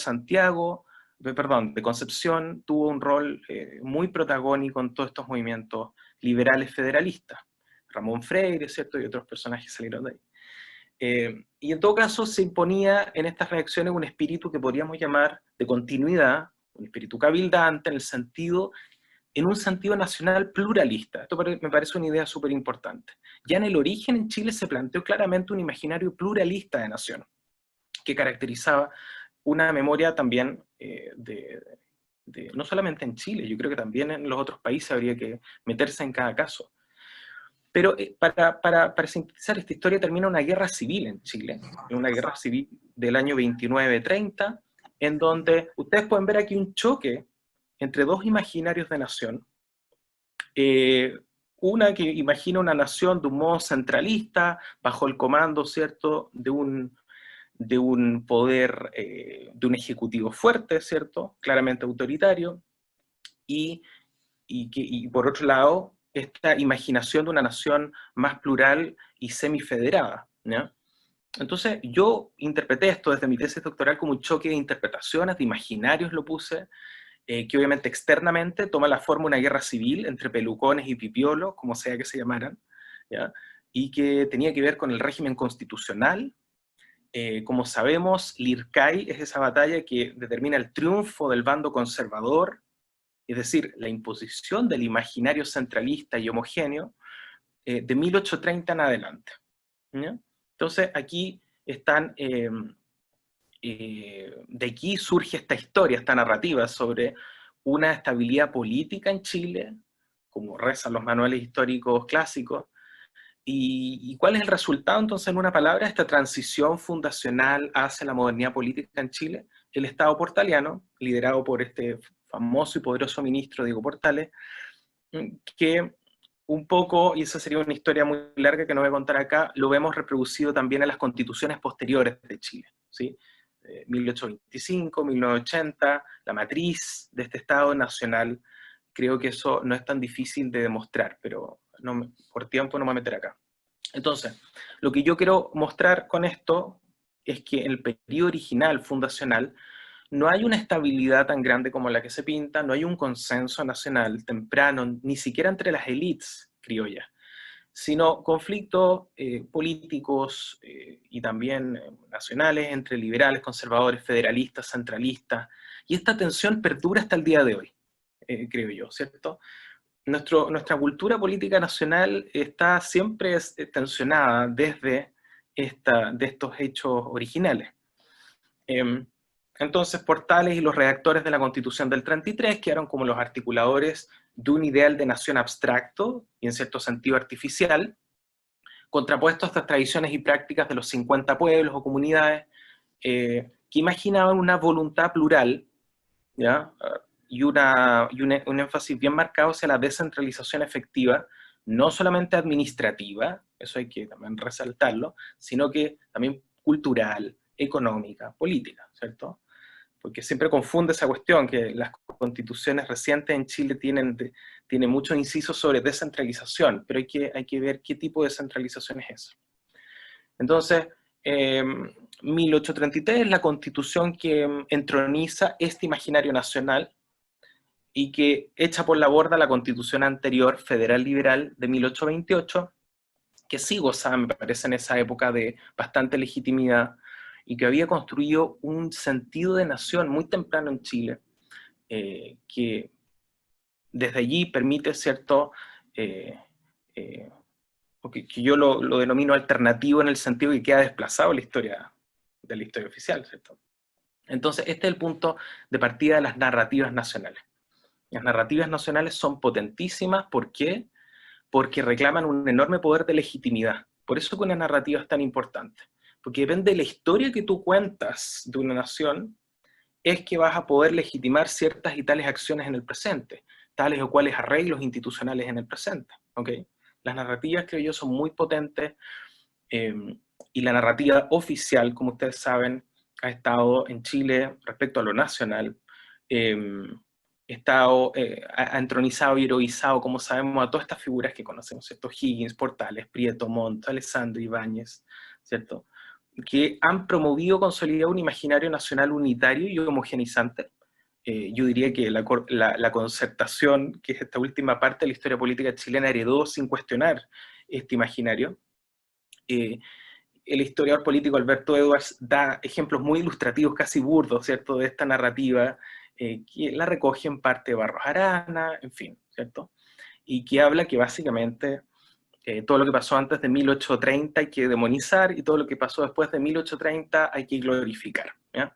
de Concepción tuvo un rol muy protagónico en todos estos movimientos liberales federalistas. Ramón Freire, ¿cierto?, y otros personajes salieron de ahí. Y en todo caso se imponía en estas reacciones un espíritu que podríamos llamar de continuidad, un espíritu cabildante en un sentido nacional pluralista. Esto me parece una idea súper importante. Ya en el origen en Chile se planteó claramente un imaginario pluralista de nación, que caracterizaba una memoria también no solamente en Chile, yo creo que también en los otros países habría que meterse en cada caso. Pero para sintetizar, esta historia termina una guerra civil en Chile, una guerra civil del año 29-30, en donde ustedes pueden ver aquí un choque entre dos imaginarios de nación. Una que imagina una nación de un modo centralista, bajo el comando, ¿cierto?, de un poder, de un ejecutivo fuerte, ¿cierto?, claramente autoritario, y por otro lado, esta imaginación de una nación más plural y semifederada, ¿ya? Entonces yo interpreté esto desde mi tesis doctoral como un choque de interpretaciones, de imaginarios lo puse, que obviamente externamente toma la forma de una guerra civil entre pelucones y pipiolos, como sea que se llamaran, ¿ya?, y que tenía que ver con el régimen constitucional. Como sabemos, Lircay es esa batalla que determina el triunfo del bando conservador, es decir, la imposición del imaginario centralista y homogéneo de 1830 en adelante, ¿ya? Entonces aquí están, de aquí surge esta historia, esta narrativa sobre una estabilidad política en Chile, como rezan los manuales históricos clásicos, ¿Y cuál es el resultado, entonces, en una palabra, de esta transición fundacional hacia la modernidad política en Chile? El Estado portaliano, liderado por este famoso y poderoso ministro Diego Portales, que un poco, y esa sería una historia muy larga que no voy a contar acá, lo vemos reproducido también en las constituciones posteriores de Chile, ¿sí? 1825, 1980, la matriz de este Estado nacional. Creo que eso no es tan difícil de demostrar, pero no, por tiempo no me voy a meter acá. Entonces, lo que yo quiero mostrar con esto es que en el periodo original, fundacional, no hay una estabilidad tan grande como la que se pinta, no hay un consenso nacional temprano, ni siquiera entre las élites criollas, sino conflictos políticos y también nacionales entre liberales, conservadores, federalistas, centralistas, y esta tensión perdura hasta el día de hoy, creo yo, ¿cierto? Nuestra cultura política nacional está siempre tensionada desde de estos hechos originales. Entonces, Portales y los redactores de la Constitución del 33 quedaron como los articuladores de un ideal de nación abstracto y en cierto sentido artificial, contrapuesto a estas tradiciones y prácticas de los 50 pueblos o comunidades que imaginaban una voluntad plural, ¿ya? Y un énfasis bien marcado hacia la descentralización efectiva, no solamente administrativa, eso hay que también resaltarlo, sino que también cultural, económica, política, ¿cierto? Porque siempre confunde esa cuestión, que las constituciones recientes en Chile tienen muchos incisos sobre descentralización, pero hay que ver qué tipo de descentralización es eso. Entonces, 1833 es la constitución que entroniza este imaginario nacional y que echa por la borda la constitución anterior, federal liberal, de 1828, que sí gozaba, me parece, en esa época de bastante legitimidad, y que había construido un sentido de nación muy temprano en Chile, que desde allí permite, ¿cierto?, que yo lo denomino alternativo en el sentido que queda desplazado de la historia oficial, ¿cierto? Entonces, este es el punto de partida de las narrativas nacionales. Las narrativas nacionales son potentísimas, ¿por qué? Porque reclaman un enorme poder de legitimidad. Por eso que una narrativa es tan importante. Porque depende de la historia que tú cuentas de una nación, es que vas a poder legitimar ciertas y tales acciones en el presente, tales o cuales arreglos institucionales en el presente. ¿Okay? Las narrativas, creo yo, son muy potentes, y la narrativa oficial, como ustedes saben, ha estado en Chile respecto a lo nacional, ha entronizado y heroizado, como sabemos, a todas estas figuras que conocemos, ¿cierto? Higgins, Portales, Prieto, Montt, Alessandro, Ibáñez, ¿cierto? Que han promovido, consolidado un imaginario nacional unitario y homogenizante. Yo diría que la concertación, que es esta última parte de la historia política chilena, heredó sin cuestionar este imaginario. El historiador político Alberto Edwards da ejemplos muy ilustrativos, casi burdos, ¿cierto?, de esta narrativa, que la recoge en parte de Barros Arana, en fin, ¿cierto? Y que habla que básicamente todo lo que pasó antes de 1830 hay que demonizar y todo lo que pasó después de 1830 hay que glorificar, ¿ya?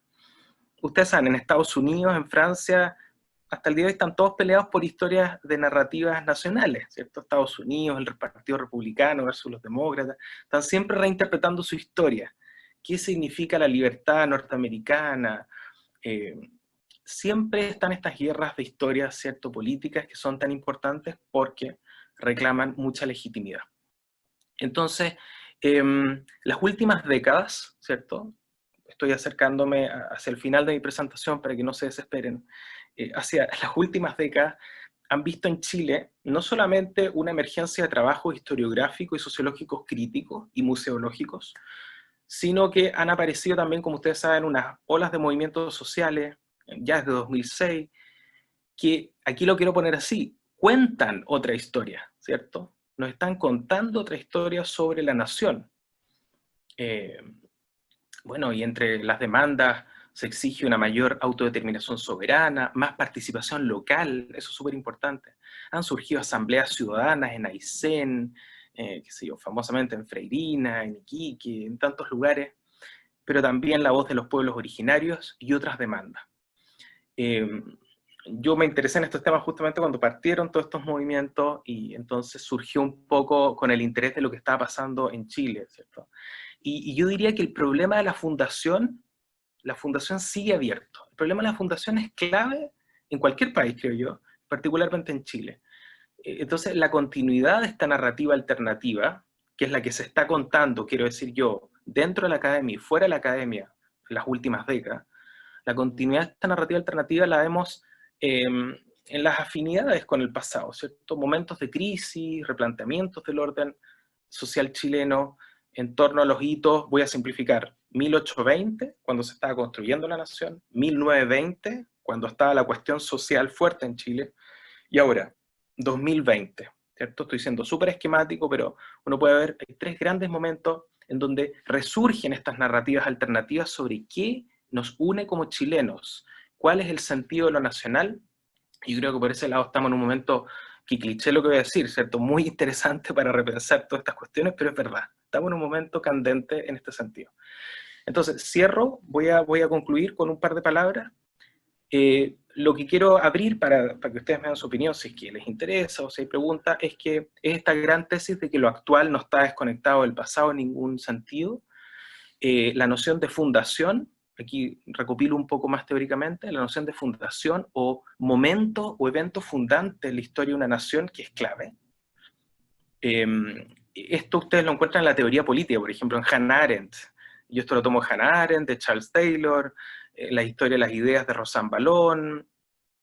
Ustedes saben, en Estados Unidos, en Francia, hasta el día de hoy están todos peleados por historias de narrativas nacionales, ¿cierto? Estados Unidos, el Partido Republicano versus los demócratas, están siempre reinterpretando su historia. ¿Qué significa la libertad norteamericana? Siempre están estas guerras de historias, ¿cierto?, políticas que son tan importantes porque reclaman mucha legitimidad. Entonces, las últimas décadas, ¿cierto?, estoy acercándome hacia el final de mi presentación para que no se desesperen, hacia las últimas décadas han visto en Chile no solamente una emergencia de trabajos historiográficos y sociológicos críticos y museológicos, sino que han aparecido también, como ustedes saben, unas olas de movimientos sociales, ya desde 2006, que aquí lo quiero poner así, cuentan otra historia, ¿cierto? Nos están contando otra historia sobre la nación. Bueno, y entre las demandas se exige una mayor autodeterminación soberana, más participación local, eso es súper importante. Han surgido asambleas ciudadanas en Aysén, qué sé yo, famosamente en Freirina, en Iquique, en tantos lugares, pero también la voz de los pueblos originarios y otras demandas. yo me interesé en estos temas justamente cuando partieron todos estos movimientos y entonces surgió un poco con el interés de lo que estaba pasando en Chile, ¿cierto? Y yo diría que el problema de la fundación sigue abierto. El problema de la fundación es clave en cualquier país, creo yo, particularmente en Chile. Entonces, la continuidad de esta narrativa alternativa, que es la que se está contando, quiero decir yo, dentro de la academia y fuera de la academia en las últimas décadas, la continuidad de esta narrativa alternativa la vemos en las afinidades con el pasado, ¿cierto? Momentos de crisis, replanteamientos del orden social chileno en torno a los hitos, voy a simplificar, 1820, cuando se estaba construyendo la nación, 1920, cuando estaba la cuestión social fuerte en Chile, y ahora, 2020, ¿cierto? Estoy siendo súper esquemático, pero uno puede ver, hay tres grandes momentos en donde resurgen estas narrativas alternativas sobre qué nos une como chilenos, cuál es el sentido de lo nacional, y yo creo que por ese lado estamos en un momento que cliché lo que voy a decir, ¿cierto? Muy interesante para repensar todas estas cuestiones, pero es verdad, estamos en un momento candente en este sentido. Entonces, cierro, voy a concluir con un par de palabras. Lo que quiero abrir para que ustedes me den su opinión, si es que les interesa o si hay preguntas, es que es esta gran tesis de que lo actual no está desconectado del pasado en ningún sentido. La noción de fundación, aquí recopilo un poco más teóricamente, la noción de fundación o momento o evento fundante en la historia de una nación que es clave. Esto ustedes lo encuentran en la teoría política, por ejemplo en Hannah Arendt. Yo esto lo tomo de Hannah Arendt, de Charles Taylor, la historia de las ideas de Rosan Ballon,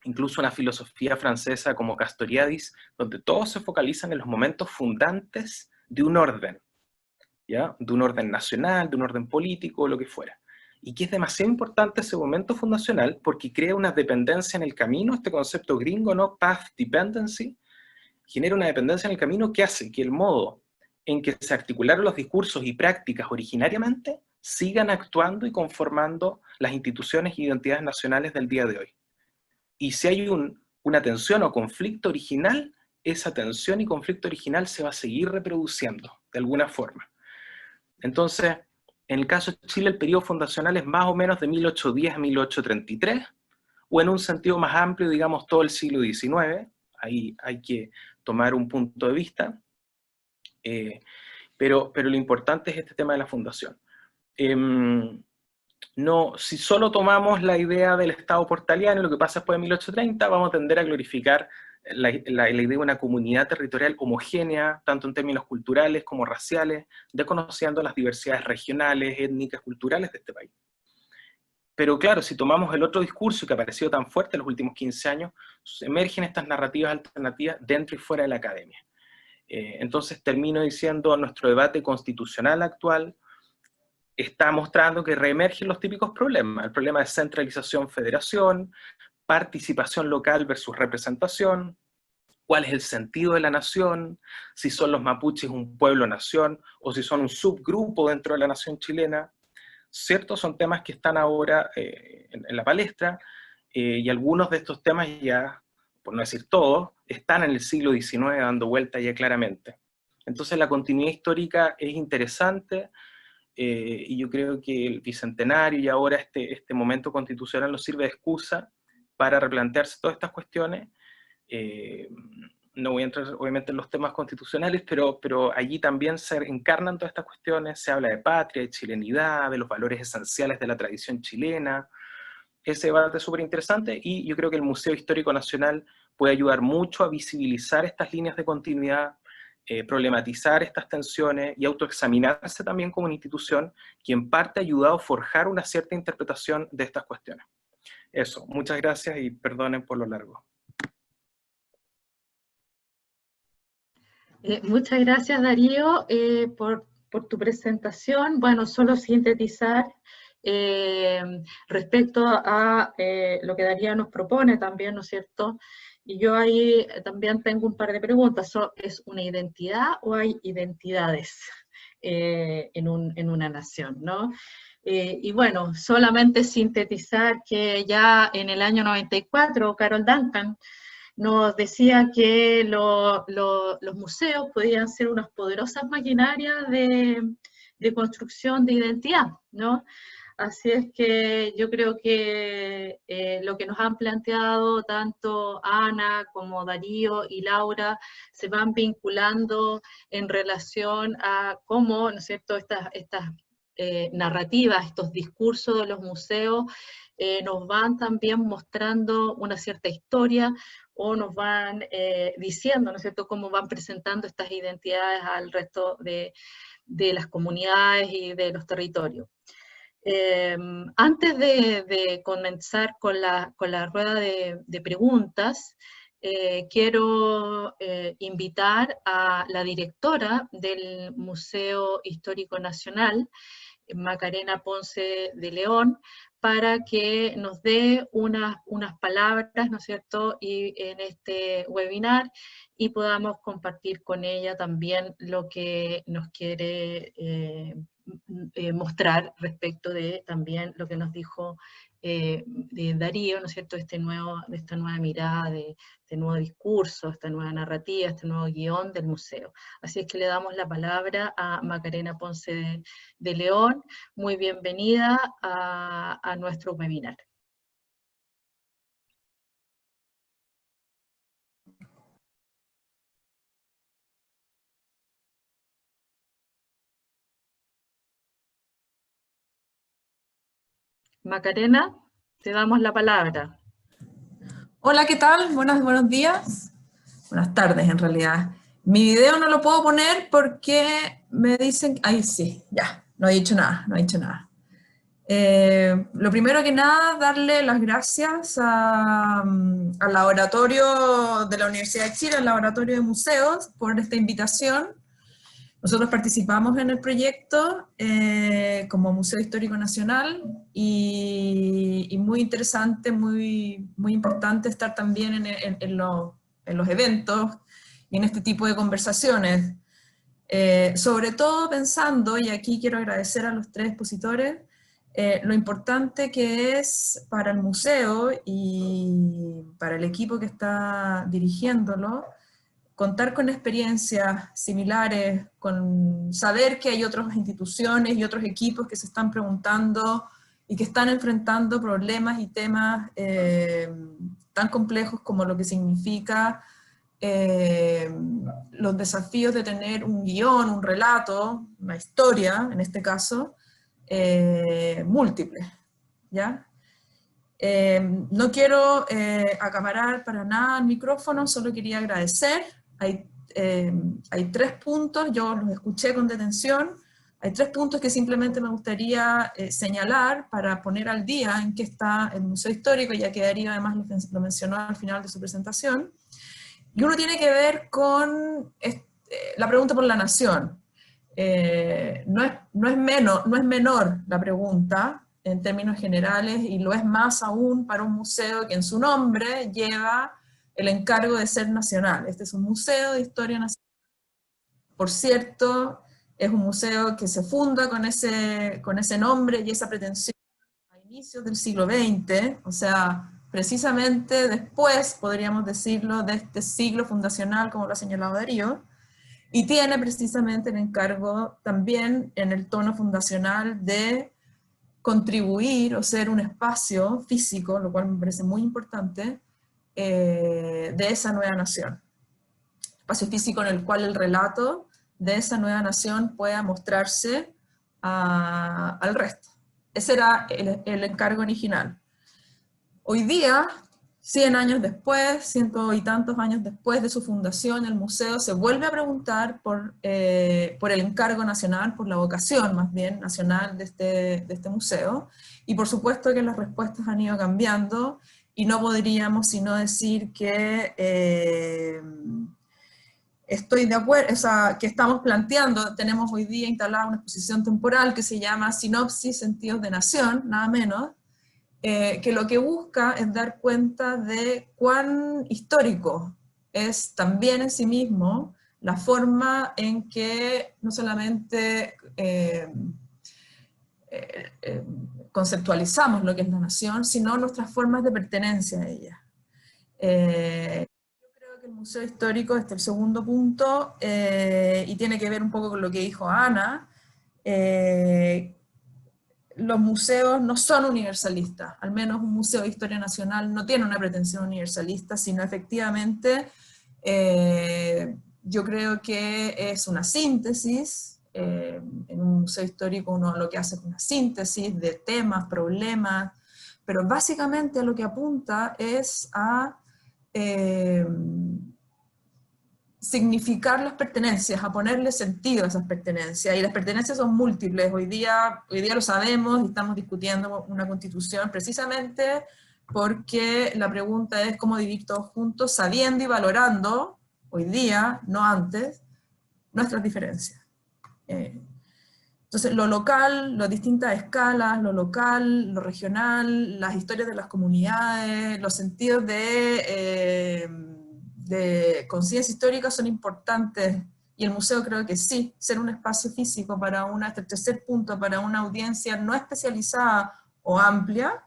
incluso una filosofía francesa como Castoriadis, donde todos se focalizan en los momentos fundantes de un orden, ¿ya? De un orden nacional, de un orden político, lo que fuera. Y que es demasiado importante ese momento fundacional porque crea una dependencia en el camino, este concepto gringo, ¿no? Path dependency, genera una dependencia en el camino que hace que el modo en que se articularon los discursos y prácticas originariamente sigan actuando y conformando las instituciones e identidades nacionales del día de hoy. Y si hay una tensión o conflicto original, esa tensión y conflicto original se va a seguir reproduciendo de alguna forma. Entonces, en el caso de Chile, el periodo fundacional es más o menos de 1810 a 1833, o en un sentido más amplio, digamos, todo el siglo XIX. Ahí hay que tomar un punto de vista. Pero lo importante es este tema de la fundación. No, si solo tomamos la idea del Estado portaliano y lo que pasa después de 1830, vamos a tender a glorificar la idea de una comunidad territorial homogénea, tanto en términos culturales como raciales, desconociendo las diversidades regionales, étnicas, culturales de este país. Pero claro, si tomamos el otro discurso que ha aparecido tan fuerte en los últimos 15 años, emergen estas narrativas alternativas dentro y fuera de la academia. Entonces termino diciendo, nuestro debate constitucional actual está mostrando que reemergen los típicos problemas, el problema de centralización-federación, participación local versus representación, cuál es el sentido de la nación, si son los mapuches un pueblo-nación, o si son un subgrupo dentro de la nación chilena, ¿cierto? Son temas que están ahora en la palestra, y algunos de estos temas ya, por no decir todos, están en el siglo XIX dando vuelta ya claramente. Entonces la continuidad histórica es interesante, y yo creo que el bicentenario y ahora este momento constitucional nos sirve de excusa para replantearse todas estas cuestiones. No voy a entrar obviamente en los temas constitucionales, pero allí también se encarnan todas estas cuestiones, se habla de patria, de chilenidad, de los valores esenciales de la tradición chilena. Ese debate es súper interesante y yo creo que el Museo Histórico Nacional puede ayudar mucho a visibilizar estas líneas de continuidad, problematizar estas tensiones y autoexaminarse también como una institución que en parte ha ayudado a forjar una cierta interpretación de estas cuestiones. Eso, muchas gracias y perdonen por lo largo. Muchas gracias, Darío, por tu presentación. Bueno, solo sintetizar respecto a lo que Darío nos propone también, ¿no es cierto? Y yo ahí también tengo un par de preguntas. ¿Es una identidad o hay identidades en una nación, ¿no? Y bueno, solamente sintetizar que ya en el año 94, Carol Duncan nos decía que los museos podían ser unas poderosas maquinarias de construcción de identidad, ¿no? Así es que yo creo que lo que nos han planteado tanto Ana como Darío y Laura se van vinculando en relación a cómo, ¿no es cierto?, estas narrativas, estos discursos de los museos nos van también mostrando una cierta historia o nos van diciendo, ¿no es cierto?, cómo van presentando estas identidades al resto de las comunidades y de los territorios. Antes de comenzar con la rueda de preguntas, quiero invitar a la directora del Museo Histórico Nacional, Macarena Ponce de León, para que nos dé unas palabras, ¿no es cierto?, y en este webinar, y podamos compartir con ella también lo que nos quiere mostrar respecto de también lo que nos dijo de Darío, ¿no es cierto?, de esta nueva mirada, de este nuevo discurso, esta nueva narrativa, este nuevo guión del museo. Así es que le damos la palabra a Macarena Ponce de León. Muy bienvenida a nuestro webinar. Macarena, te damos la palabra. Hola, ¿qué tal? Buenos días. Buenas tardes, en realidad. Mi video no lo puedo poner porque me dicen... Ahí sí, ya, no he dicho nada, no he dicho nada. Lo primero que nada, darle las gracias al laboratorio de la Universidad de Chile, al laboratorio de museos, por esta invitación. Nosotros participamos en el proyecto como Museo Histórico Nacional y muy interesante, muy importante estar también en los eventos y en este tipo de conversaciones. Sobre todo pensando, y aquí quiero agradecer a los 3 expositores, lo importante que es para el museo y para el equipo que está dirigiéndolo, contar con experiencias similares, con saber que hay otras instituciones y otros equipos que se están preguntando y que están enfrentando problemas y temas tan complejos como lo que significa los desafíos de tener un guión, un relato, una historia, en este caso, múltiple, ¿ya? No quiero acaparar para nada el micrófono, solo quería agradecer. Hay 3 puntos, yo los escuché con detención, hay 3 puntos que simplemente me gustaría señalar para poner al día en qué está el Museo Histórico, ya que Darío además lo mencionó al final de su presentación. Y uno tiene que ver con la pregunta por la nación. No es menor la pregunta, en términos generales, y lo es más aún para un museo que en su nombre lleva el encargo de ser nacional. Este es un museo de historia nacional. Por cierto, es un museo que se funda con ese nombre y esa pretensión a inicios del siglo XX, o sea, precisamente después, podríamos decirlo, de este siglo fundacional, como lo ha señalado Darío, y tiene precisamente el encargo también en el tono fundacional de contribuir o ser un espacio físico, lo cual me parece muy importante, de esa nueva nación. Espacio físico en el cual el relato de esa nueva nación pueda mostrarse al resto. Ese era el encargo original. Hoy día, 100 años después, 100 y tantos años después de su fundación, el museo se vuelve a preguntar por el encargo nacional, por la vocación más bien nacional de este museo, y por supuesto que las respuestas han ido cambiando, y no podríamos sino decir que estoy de acuerdo, o sea, que estamos planteando, tenemos hoy día instalada una exposición temporal que se llama Sinopsis, Sentidos de Nación, nada menos, que lo que busca es dar cuenta de cuán histórico es también en sí mismo la forma en que no solamente conceptualizamos lo que es la nación, sino nuestras formas de pertenencia a ella. Yo creo que el Museo Histórico, este es el segundo punto, y tiene que ver un poco con lo que dijo Ana. los museos no son universalistas, al menos un museo de historia nacional no tiene una pretensión universalista, sino efectivamente yo creo que es una síntesis. En un museo histórico uno lo que hace es una síntesis de temas, problemas, pero básicamente lo que apunta es a significar las pertenencias, a ponerle sentido a esas pertenencias, y las pertenencias son múltiples. Hoy día lo sabemos y estamos discutiendo una constitución precisamente porque la pregunta es cómo vivir todos juntos sabiendo y valorando, hoy día, no antes, nuestras diferencias. Entonces lo local, las distintas escalas, lo local, lo regional, las historias de las comunidades, los sentidos de conciencia histórica son importantes, y el museo creo que sí, ser un espacio físico para este tercer punto, para una audiencia no especializada o amplia,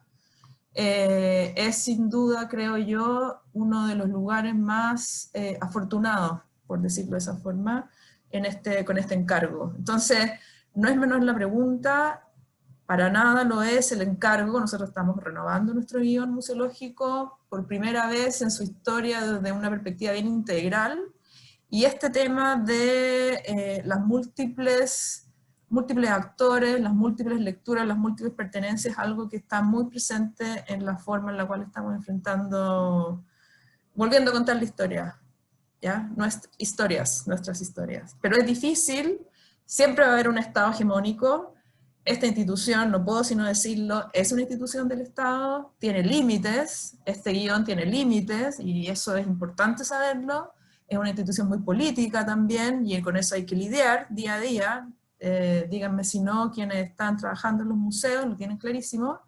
es sin duda, creo yo, uno de los lugares más afortunados, por decirlo de esa forma, con este encargo. Entonces, no es menor la pregunta, para nada lo es el encargo. Nosotros estamos renovando nuestro guión museológico por primera vez en su historia desde una perspectiva bien integral, y este tema de las múltiples actores, las múltiples lecturas, las múltiples pertenencias, algo que está muy presente en la forma en la cual estamos enfrentando, volviendo a contar la historia, ¿ya? Nuestras historias. Pero es difícil, siempre va a haber un Estado hegemónico. Esta institución, no puedo sino decirlo, es una institución del Estado, tiene límites, este guión tiene límites, y eso es importante saberlo. Es una institución muy política también, y con eso hay que lidiar día a día. Díganme si no, quienes están trabajando en los museos lo tienen clarísimo,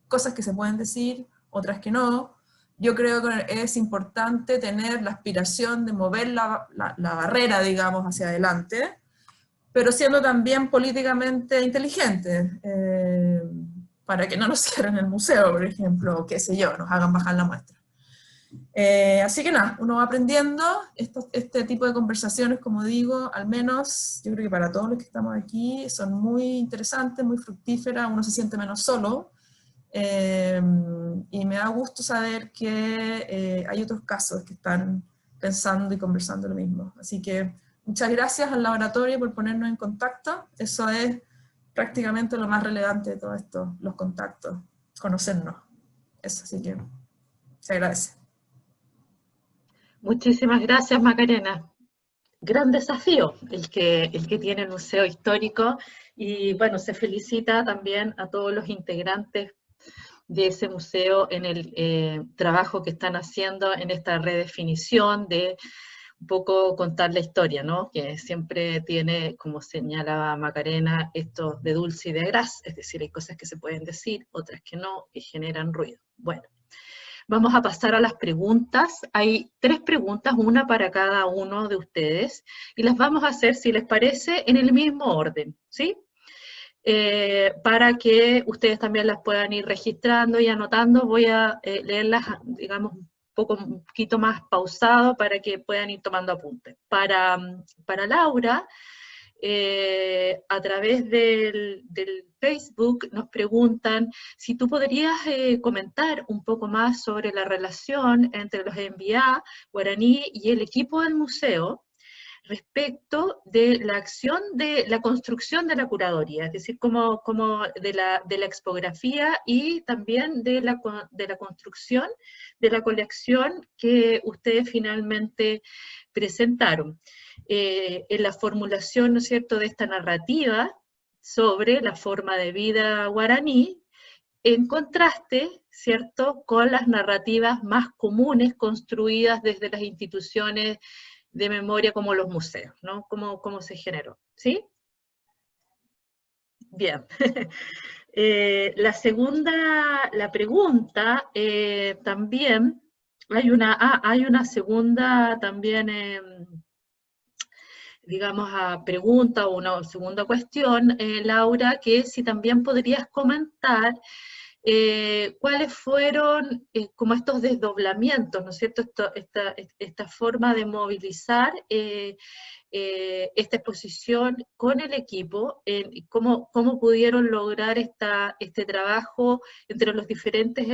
cosas que se pueden decir, otras que no. Yo creo que es importante tener la aspiración de mover la barrera, digamos, hacia adelante, pero siendo también políticamente inteligente, para que no nos cierren el museo, por ejemplo, o qué sé yo, nos hagan bajar la muestra. Así que nada, uno va aprendiendo. Este tipo de conversaciones, como digo, al menos yo creo que para todos los que estamos aquí, son muy interesantes, muy fructíferas, uno se siente menos solo, y me da gusto saber que hay otros casos que están pensando y conversando lo mismo. Así que muchas gracias al laboratorio por ponernos en contacto. Eso es prácticamente lo más relevante de todo esto, los contactos, conocernos. Eso, así que se agradece. Muchísimas gracias, Macarena. Gran desafío el que tiene el Museo Histórico, y bueno, se felicita también a todos los integrantes de ese museo en el trabajo que están haciendo en esta redefinición de un poco contar la historia, ¿no? Que siempre tiene, como señalaba Macarena, esto de dulce y de gras, es decir, hay cosas que se pueden decir, otras que no, que generan ruido. Bueno, vamos a pasar a las preguntas. Hay 3 preguntas, una para cada uno de ustedes, y las vamos a hacer, si les parece, en el mismo orden, ¿sí? Para que ustedes también las puedan ir registrando y anotando. Voy a leerlas, digamos, un poquito más pausado para que puedan ir tomando apuntes. Para Laura, a través del Facebook nos preguntan si tú podrías comentar un poco más sobre la relación entre los MBA guaraní y el equipo del museo respecto de la acción de la construcción de la curaduría, es decir, como de la expografía y también de la construcción de la colección que ustedes finalmente presentaron. En la formulación, ¿no es cierto?, de esta narrativa sobre la forma de vida guaraní, en contraste, ¿cierto?, con las narrativas más comunes construidas desde las instituciones de memoria como los museos, ¿no? ¿Cómo se generó? ¿Sí? Bien. La pregunta también, hay una segunda también, digamos, pregunta o una segunda cuestión, Laura, que si también podrías comentar cuáles fueron como estos desdoblamientos, ¿no es cierto? Esta forma de movilizar esta exposición con el equipo, cómo pudieron lograr este trabajo entre los diferentes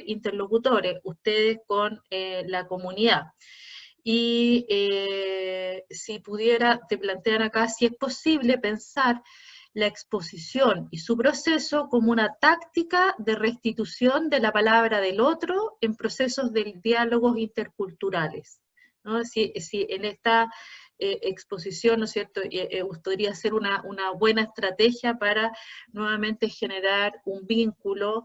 interlocutores, ustedes con la comunidad. Y si pudiera, te plantean acá, si es posible pensar la exposición y su proceso como una táctica de restitución de la palabra del otro en procesos de diálogos interculturales, ¿no? Si en esta exposición, ¿no es cierto?, podría ser una buena estrategia para nuevamente generar un vínculo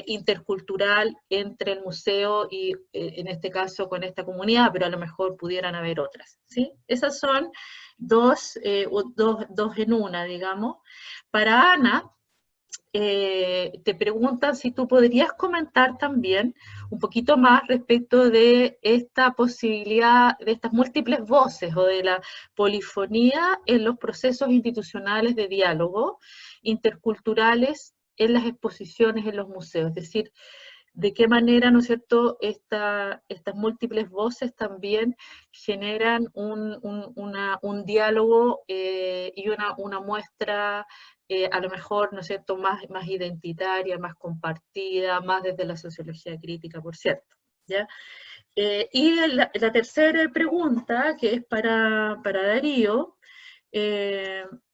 intercultural entre el museo y, en este caso, con esta comunidad, pero a lo mejor pudieran haber otras, ¿sí? Esas son dos en una, digamos. Para Ana, te preguntan si tú podrías comentar también un poquito más respecto de esta posibilidad, de estas múltiples voces o de la polifonía en los procesos institucionales de diálogo interculturales en las exposiciones en los museos, es decir, de qué manera, ¿no es cierto?, estas múltiples voces también generan un diálogo y una muestra a lo mejor, ¿no es cierto?, más identitaria, más compartida, más desde la sociología crítica, por cierto, ¿ya? Y la tercera pregunta, que es para Darío,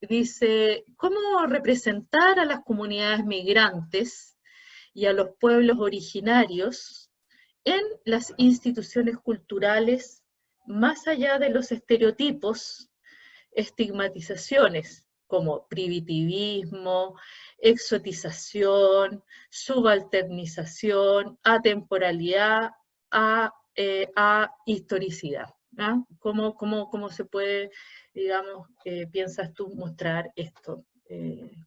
dice, ¿cómo representar a las comunidades migrantes y a los pueblos originarios en las instituciones culturales, más allá de los estereotipos, estigmatizaciones, como primitivismo, exotización, subalternización, atemporalidad, a historicidad, ¿no? ¿Cómo se puede, digamos, piensas tú mostrar esto?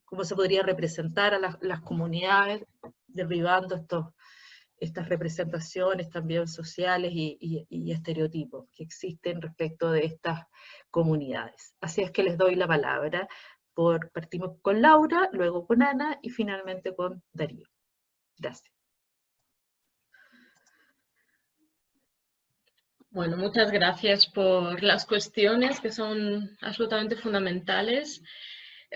¿Cómo se podría representar a las comunidades derribando estas representaciones también sociales y estereotipos que existen respecto de estas comunidades? Así es que les doy la palabra. Partimos con Laura, luego con Ana y finalmente con Darío. Gracias. Bueno, muchas gracias por las cuestiones que son absolutamente fundamentales.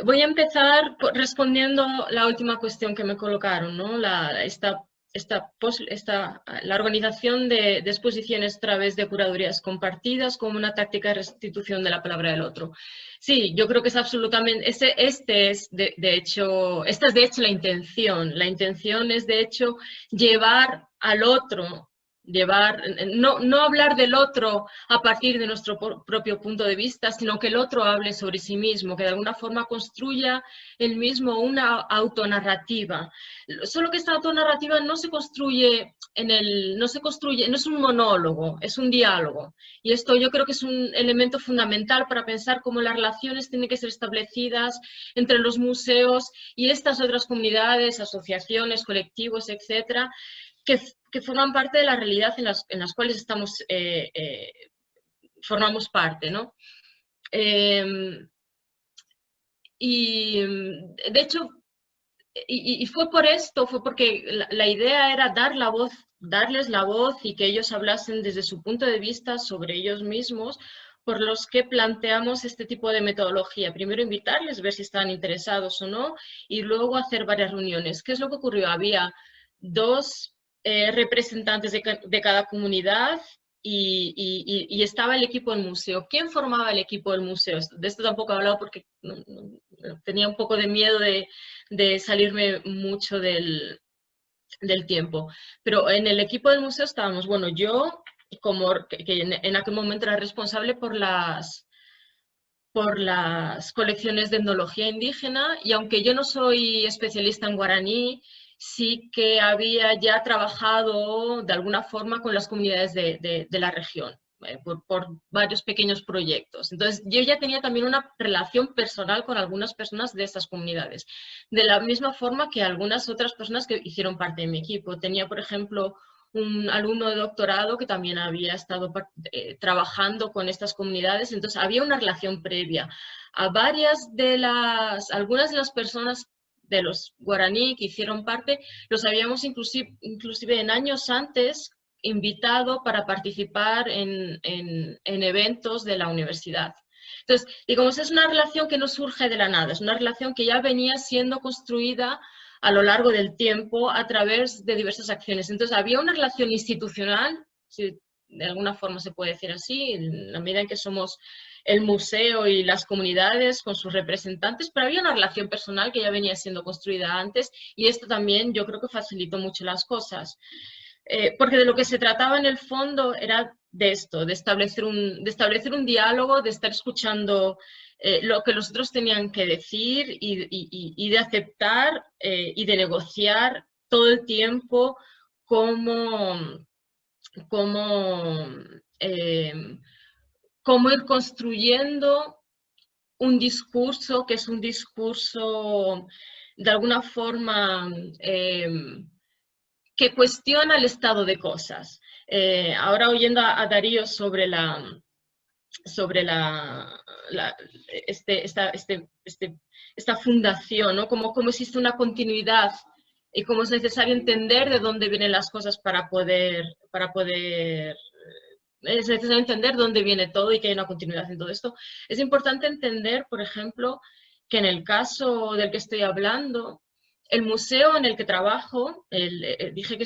Voy a empezar respondiendo la última cuestión que me colocaron, ¿no? La organización de exposiciones a través de curadurías compartidas como una táctica de restitución de la palabra del otro. Sí, yo creo que es absolutamente, esta es de hecho la intención. La intención es de hecho llevar al otro, no hablar del otro a partir de nuestro propio punto de vista, sino que el otro hable sobre sí mismo, que de alguna forma construya él mismo una autonarrativa. Solo que esta autonarrativa no se construye no es un monólogo, es un diálogo. Y esto yo creo que es un elemento fundamental para pensar cómo las relaciones tienen que ser establecidas entre los museos y estas otras comunidades, asociaciones, colectivos, etcétera, que forman parte de la realidad en las cuales formamos parte, ¿no? Y de hecho, fue por esto, fue porque la idea era darles la voz y que ellos hablasen desde su punto de vista sobre ellos mismos, por los que planteamos este tipo de metodología. Primero invitarles, ver si estaban interesados o no, y luego hacer varias reuniones. ¿Qué es lo que ocurrió? Había dos representantes de cada comunidad y estaba el equipo del museo. ¿Quién formaba el equipo del museo? De esto tampoco he hablado porque tenía un poco de miedo de salirme mucho del tiempo. Pero en el equipo del museo estábamos, bueno, yo, que en aquel momento era responsable por las colecciones de etnología indígena, y aunque yo no soy especialista en guaraní, sí que había ya trabajado de alguna forma con las comunidades de la región, por varios pequeños proyectos. Entonces yo ya tenía también una relación personal con algunas personas de estas comunidades, de la misma forma que algunas otras personas que hicieron parte de mi equipo. Tenía, por ejemplo, un alumno de doctorado que también había estado trabajando con estas comunidades, entonces había una relación previa. Algunas de las personas de los guaraní que hicieron parte, los habíamos inclusive en años antes invitado para participar en eventos de la universidad. Entonces, digamos, es una relación que no surge de la nada, es una relación que ya venía siendo construida a lo largo del tiempo a través de diversas acciones. Entonces, había una relación institucional, si de alguna forma se puede decir así, en la medida en que somos el museo y las comunidades con sus representantes, pero había una relación personal que ya venía siendo construida antes, y esto también yo creo que facilitó mucho las cosas. Porque de lo que se trataba en el fondo era de esto, de establecer un diálogo, de estar escuchando lo que los otros tenían que decir y de aceptar y de negociar todo el tiempo cómo ir construyendo un discurso que es un discurso de alguna forma que cuestiona el estado de cosas. Ahora oyendo a Darío sobre esta fundación, ¿no? Cómo existe una continuidad y cómo es necesario entender de dónde vienen las cosas para poder es necesario entender dónde viene todo y que hay una continuidad en todo esto. Es importante entender, por ejemplo, que en el caso del que estoy hablando, el museo en el que trabajo, dije que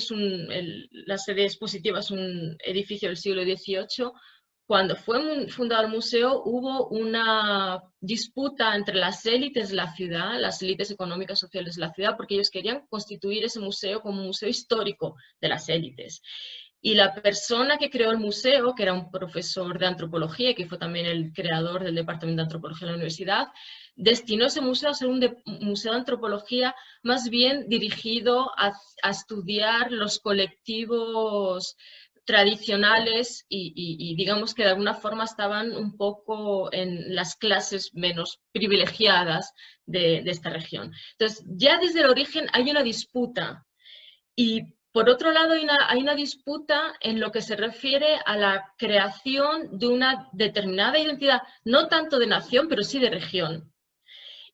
la sede expositiva es un edificio del siglo XVIII. Cuando fue fundado el museo hubo una disputa entre las élites de la ciudad, las élites económicas sociales de la ciudad, porque ellos querían constituir ese museo como un museo histórico de las élites. Y la persona que creó el museo, que era un profesor de antropología, que fue también el creador del departamento de antropología de la universidad, destinó ese museo a ser un museo de antropología más bien dirigido a estudiar los colectivos tradicionales y digamos que de alguna forma estaban un poco en las clases menos privilegiadas de esta región. Entonces, ya desde el origen hay una disputa y por otro lado hay una disputa en lo que se refiere a la creación de una determinada identidad, no tanto de nación, pero sí de región.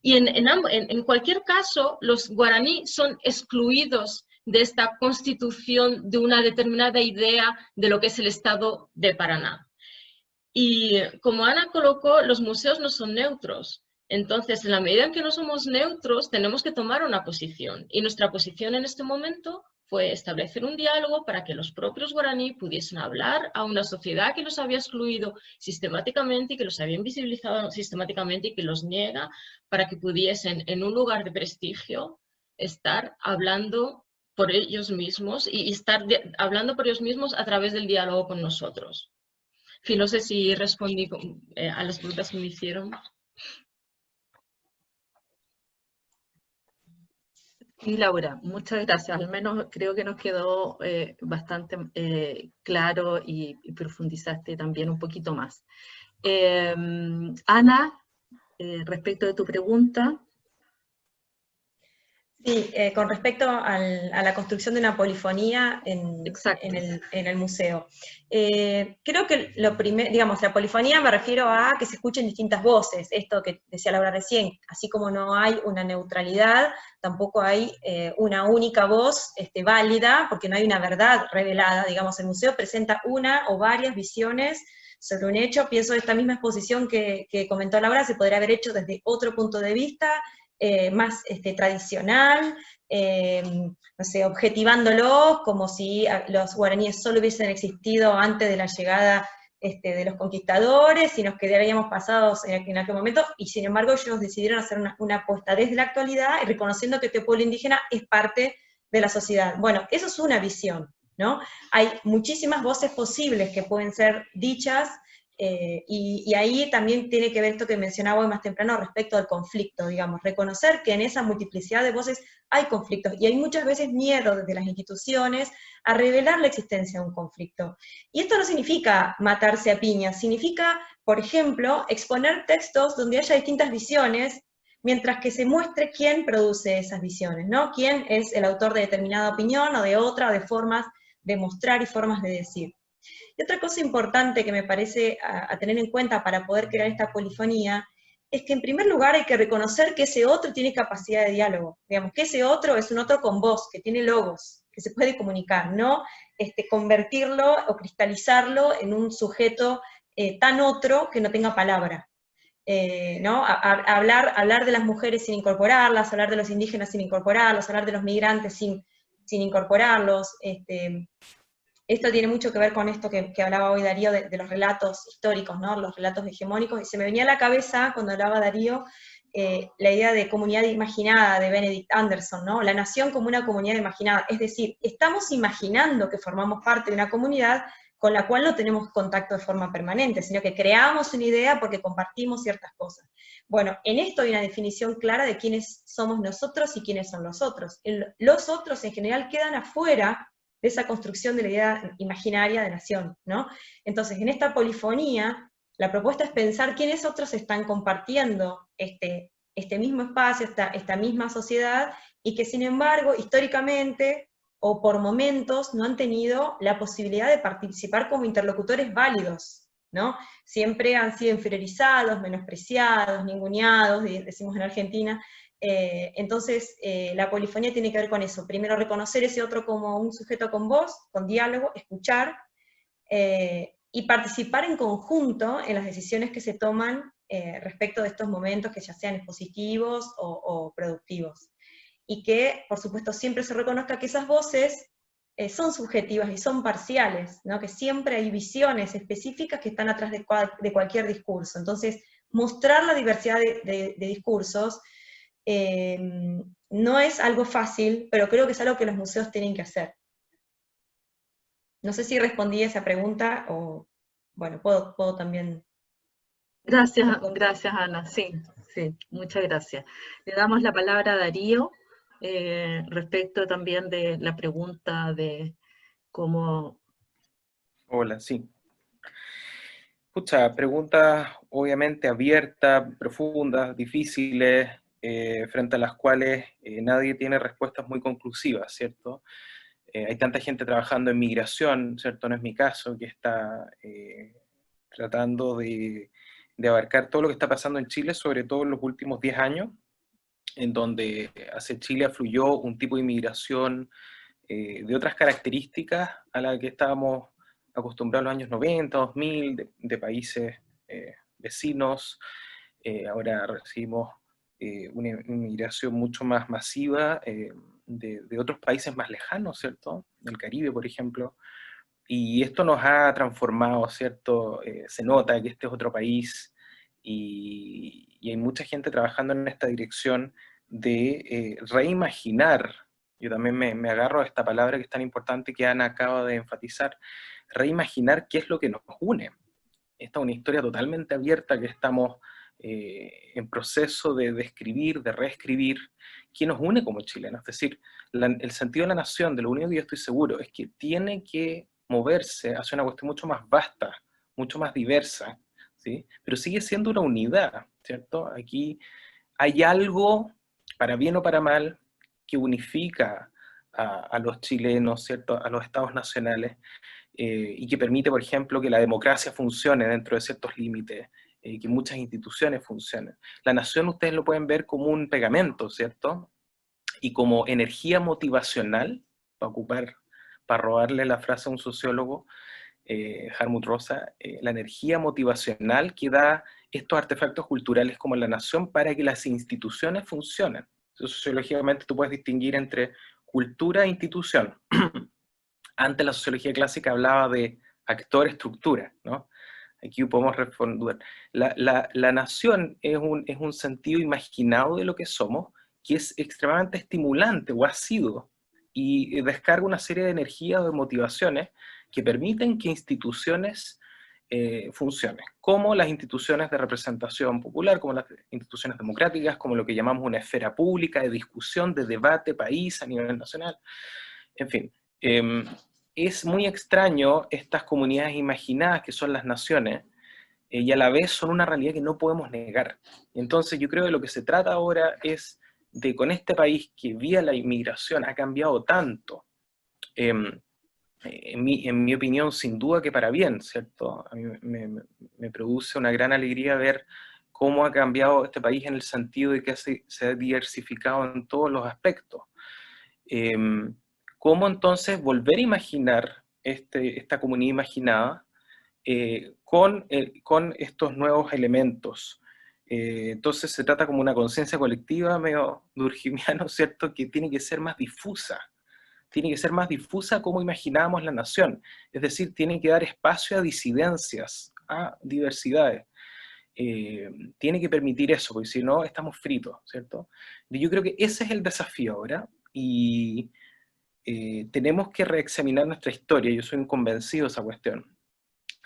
Y en cualquier caso, los guaraní son excluidos de esta constitución de una determinada idea de lo que es el Estado de Paraná. Y como Ana colocó, los museos no son neutros. Entonces, en la medida en que no somos neutros, tenemos que tomar una posición. Y nuestra posición en este momento fue establecer un diálogo para que los propios guaraní pudiesen hablar a una sociedad que los había excluido sistemáticamente y que los había invisibilizado sistemáticamente y que los niega, para que pudiesen en un lugar de prestigio estar hablando por ellos mismos y estar hablando por ellos mismos a través del diálogo con nosotros. En fin, no sé si respondí a las preguntas que me hicieron. Sí, Laura, muchas gracias. Al menos creo que nos quedó bastante claro y profundizaste también un poquito más. Ana, respecto de tu pregunta. Sí, con respecto a la construcción de una polifonía en el museo. Creo que lo primero, digamos, la polifonía me refiero a que se escuchen distintas voces, esto que decía Laura recién, así como no hay una neutralidad, tampoco hay una única voz válida, porque no hay una verdad revelada, digamos, el museo presenta una o varias visiones sobre un hecho. Pienso esta misma exposición que comentó Laura se podría haber hecho desde otro punto de vista, más tradicional, no sé, objetivándolo como si los guaraníes solo hubiesen existido antes de la llegada de los conquistadores y nos quedaríamos pasados en aquel momento, y sin embargo ellos decidieron hacer una apuesta desde la actualidad y reconociendo que este pueblo indígena es parte de la sociedad. Bueno, eso es una visión, ¿no? Hay muchísimas voces posibles que pueden ser dichas, y ahí también tiene que ver esto que mencionaba hoy más temprano respecto al conflicto, digamos, reconocer que en esa multiplicidad de voces hay conflictos, y hay muchas veces miedo desde las instituciones a revelar la existencia de un conflicto. Y esto no significa matarse a piñas, significa, por ejemplo, exponer textos donde haya distintas visiones, mientras que se muestre quién produce esas visiones, ¿no? Quién es el autor de determinada opinión o de otra, o de formas de mostrar y formas de decir. Y otra cosa importante que me parece a tener en cuenta para poder crear esta polifonía es que en primer lugar hay que reconocer que ese otro tiene capacidad de diálogo, digamos, que ese otro es un otro con voz, que tiene logos, que se puede comunicar, no convertirlo o cristalizarlo en un sujeto tan otro que no tenga palabra. ¿No? Hablar de las mujeres sin incorporarlas, hablar de los indígenas sin incorporarlos, hablar de los migrantes sin incorporarlos. Esto tiene mucho que ver con esto que hablaba hoy Darío de los relatos históricos, ¿no? Los relatos hegemónicos, y se me venía a la cabeza cuando hablaba Darío la idea de comunidad imaginada de Benedict Anderson, ¿no? La nación como una comunidad imaginada, es decir, estamos imaginando que formamos parte de una comunidad con la cual no tenemos contacto de forma permanente, sino que creamos una idea porque compartimos ciertas cosas. Bueno, en esto hay una definición clara de quiénes somos nosotros y quiénes son los otros. Los otros en general quedan afuera de esa construcción de la idea imaginaria de nación, ¿no? Entonces, en esta polifonía, la propuesta es pensar quiénes otros están compartiendo este mismo espacio, esta misma sociedad, y que sin embargo, históricamente, o por momentos, no han tenido la posibilidad de participar como interlocutores válidos, ¿no? Siempre han sido inferiorizados, menospreciados, ninguneados, decimos en Argentina. Entonces, la polifonía tiene que ver con eso. Primero, reconocer ese otro como un sujeto con voz, con diálogo, escuchar, y participar en conjunto en las decisiones que se toman respecto de estos momentos, que ya sean expositivos o productivos. Y que, por supuesto, siempre se reconozca que esas voces son subjetivas y son parciales, ¿no? Que siempre hay visiones específicas que están atrás de cualquier discurso. Entonces, mostrar la diversidad de discursos no es algo fácil, pero creo que es algo que los museos tienen que hacer. No sé si respondí a esa pregunta, o, bueno, puedo también... Gracias Ana, sí, muchas gracias. Le damos la palabra a Darío, respecto también de la pregunta de cómo... Hola, sí. Pucha, preguntas obviamente abiertas, profundas, difíciles, frente a las cuales nadie tiene respuestas muy conclusivas, ¿cierto? Hay tanta gente trabajando en migración, ¿cierto? No es mi caso, que está tratando de abarcar todo lo que está pasando en Chile, sobre todo en los últimos 10 años, en donde hacia Chile afluyó un tipo de inmigración de otras características a la que estábamos acostumbrados en los años 90, 2000, de países vecinos. Ahora recibimos una inmigración mucho más masiva de otros países más lejanos, ¿cierto? Del Caribe, por ejemplo. Y esto nos ha transformado, ¿cierto? Se nota que este es otro país y hay mucha gente trabajando en esta dirección de reimaginar. Yo también me agarro a esta palabra que es tan importante que Ana acaba de enfatizar, reimaginar qué es lo que nos une. Esta es una historia totalmente abierta que estamos en proceso de escribir, de reescribir, qué nos une como chilenos. Es decir, el sentido de la nación, de lo único que yo estoy seguro, es que tiene que moverse hacia una cuestión mucho más vasta, mucho más diversa, ¿sí? Pero sigue siendo una unidad, ¿cierto? Aquí hay algo, para bien o para mal, que unifica a los chilenos, ¿cierto? A los estados nacionales, y que permite, por ejemplo, que la democracia funcione dentro de ciertos límites, que muchas instituciones funcionen. La nación ustedes lo pueden ver como un pegamento, ¿cierto? Y como energía motivacional, para robarle la frase a un sociólogo, Hartmut Rosa, la energía motivacional que da estos artefactos culturales como la nación para que las instituciones funcionen. Entonces, sociológicamente tú puedes distinguir entre cultura e institución. Antes la sociología clásica hablaba de actor-estructura, ¿no? Aquí podemos responder. La nación es un sentido imaginado de lo que somos, que es extremadamente estimulante, o ha sido, y descarga una serie de energías o de motivaciones que permiten que instituciones funcionen, como las instituciones de representación popular, como las instituciones democráticas, como lo que llamamos una esfera pública de discusión, de debate país a nivel nacional, en fin. Es muy extraño estas comunidades imaginadas que son las naciones, y a la vez son una realidad que no podemos negar. Entonces yo creo que lo que se trata ahora es de, con este país que vía la inmigración ha cambiado tanto, en mi opinión, sin duda que para bien, ¿cierto? A mí me produce una gran alegría ver cómo ha cambiado este país en el sentido de que se ha diversificado en todos los aspectos. ¿Cómo entonces volver a imaginar esta comunidad imaginada con estos nuevos elementos? Entonces se trata como una conciencia colectiva medio durkheimiano, ¿cierto?, que tiene que ser más difusa. Tiene que ser más difusa como imaginamos la nación. Es decir, tiene que dar espacio a disidencias, a diversidades. Tiene que permitir eso, porque si no estamos fritos, ¿cierto? Y yo creo que ese es el desafío ahora, y tenemos que reexaminar nuestra historia. Yo soy un convencido de esa cuestión.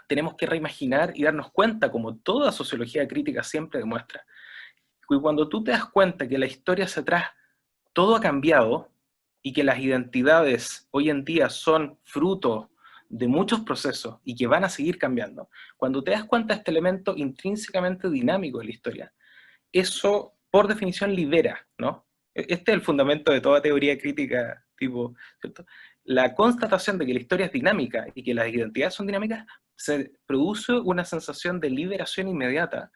Tenemos que reimaginar y darnos cuenta, como toda sociología crítica siempre demuestra, que cuando tú te das cuenta que la historia hacia atrás todo ha cambiado, y que las identidades hoy en día son fruto de muchos procesos y que van a seguir cambiando, cuando te das cuenta de este elemento intrínsecamente dinámico de la historia, eso por definición libera, ¿no? Este es el fundamento de toda teoría crítica, tipo, ¿cierto? La constatación de que la historia es dinámica y que las identidades son dinámicas, se produce una sensación de liberación inmediata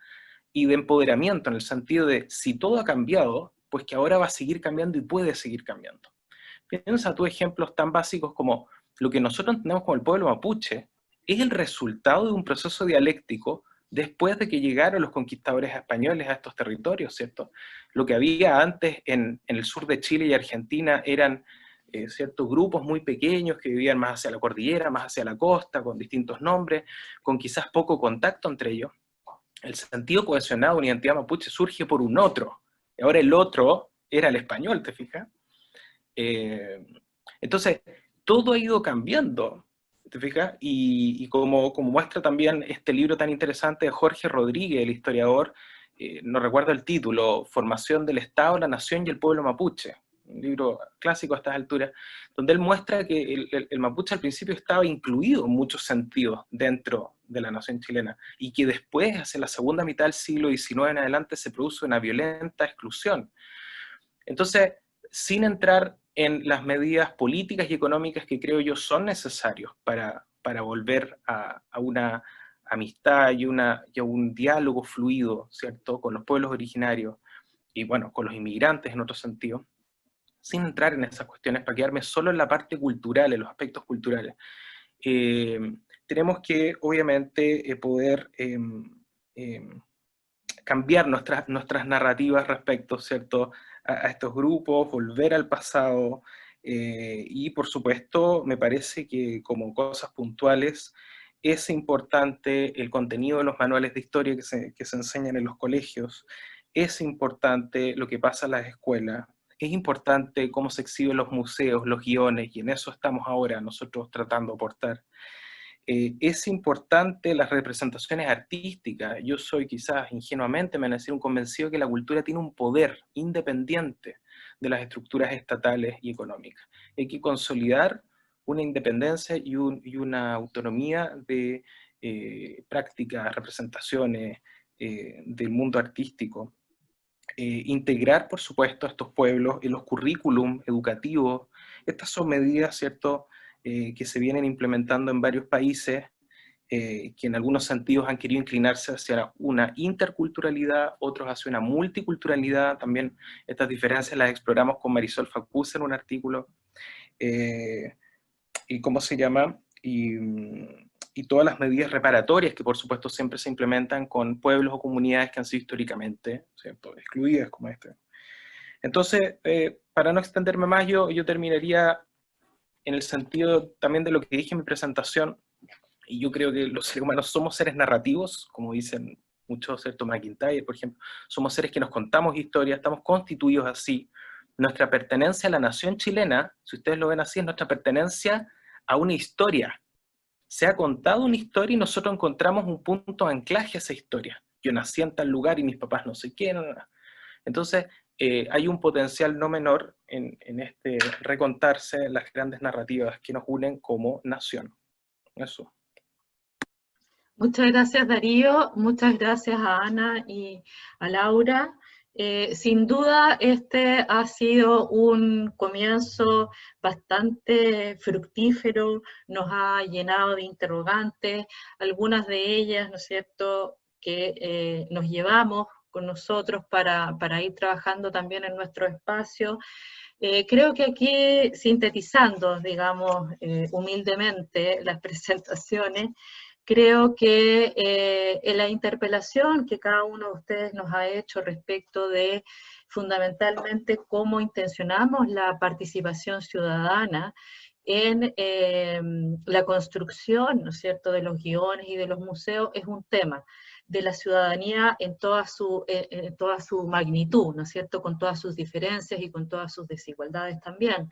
y de empoderamiento, en el sentido de, si todo ha cambiado, pues que ahora va a seguir cambiando y puede seguir cambiando. Piensa tú ejemplos tan básicos como lo que nosotros entendemos como el pueblo mapuche, es el resultado de un proceso dialéctico después de que llegaron los conquistadores españoles a estos territorios, ¿cierto? Lo que había antes en el sur de Chile y Argentina eran ciertos grupos muy pequeños que vivían más hacia la cordillera, más hacia la costa, con distintos nombres, con quizás poco contacto entre ellos. El sentido cohesionado de una identidad mapuche surge por un otro, y ahora el otro era el español, ¿te fijas? Entonces, todo ha ido cambiando, ¿te fijas? Y como muestra también este libro tan interesante de Jorge Rodríguez, el historiador, no recuerdo el título, Formación del Estado, la Nación y el Pueblo Mapuche, un libro clásico a estas alturas, donde él muestra que el mapuche al principio estaba incluido en muchos sentidos dentro de la nación chilena, y que después, hacia la segunda mitad del siglo XIX en adelante, se produce una violenta exclusión. Entonces, sin entrar en las medidas políticas y económicas que creo yo son necesarios para volver a una amistad y a un diálogo fluido, ¿cierto?, con los pueblos originarios, y bueno, con los inmigrantes en otro sentido, sin entrar en esas cuestiones, para quedarme solo en la parte cultural, en los aspectos culturales. Tenemos que, obviamente, poder cambiar nuestras narrativas respecto, ¿cierto?, a estos grupos, volver al pasado, y por supuesto me parece que como cosas puntuales es importante el contenido de los manuales de historia que se enseñan en los colegios, es importante lo que pasa en las escuelas, es importante cómo se exhiben los museos, los guiones, y en eso estamos ahora nosotros tratando de aportar. Es importante las representaciones artísticas. Yo soy quizás ingenuamente, me van a decir, un convencido que la cultura tiene un poder independiente de las estructuras estatales y económicas. Hay que consolidar una independencia y una autonomía de prácticas, representaciones del mundo artístico. Integrar, por supuesto, a estos pueblos en los currículum educativos. Estas son medidas, ¿cierto?, que se vienen implementando en varios países, que en algunos sentidos han querido inclinarse hacia una interculturalidad, otros hacia una multiculturalidad. También estas diferencias las exploramos con Marisol Facuse en un artículo. ¿Y cómo se llama? Y todas las medidas reparatorias que por supuesto siempre se implementan con pueblos o comunidades que han sido históricamente, ¿cierto?, excluidas como este. Entonces, para no extenderme más, yo terminaría en el sentido también de lo que dije en mi presentación, y yo creo que los seres humanos somos seres narrativos, como dicen muchos, ¿cierto?, McIntyre, por ejemplo, somos seres que nos contamos historias, estamos constituidos así. Nuestra pertenencia a la nación chilena, si ustedes lo ven así, es nuestra pertenencia a una historia. Se ha contado una historia y nosotros encontramos un punto de anclaje a esa historia. Yo nací en tal lugar y mis papás no sé quién. Entonces, hay un potencial no menor en este recontarse las grandes narrativas que nos unen como nación. Eso. Muchas gracias, Darío. Muchas gracias a Ana y a Laura. Sin duda, este ha sido un comienzo bastante fructífero, nos ha llenado de interrogantes, algunas de ellas, ¿no es cierto?, que nos llevamos con nosotros para ir trabajando también en nuestro espacio. Creo que aquí, sintetizando, digamos, humildemente las presentaciones, creo que en la interpelación que cada uno de ustedes nos ha hecho respecto de fundamentalmente cómo intencionamos la participación ciudadana en la construcción, ¿no es cierto?, de los guiones y de los museos, es un tema de la ciudadanía en toda su magnitud, ¿no es cierto?, con todas sus diferencias y con todas sus desigualdades también.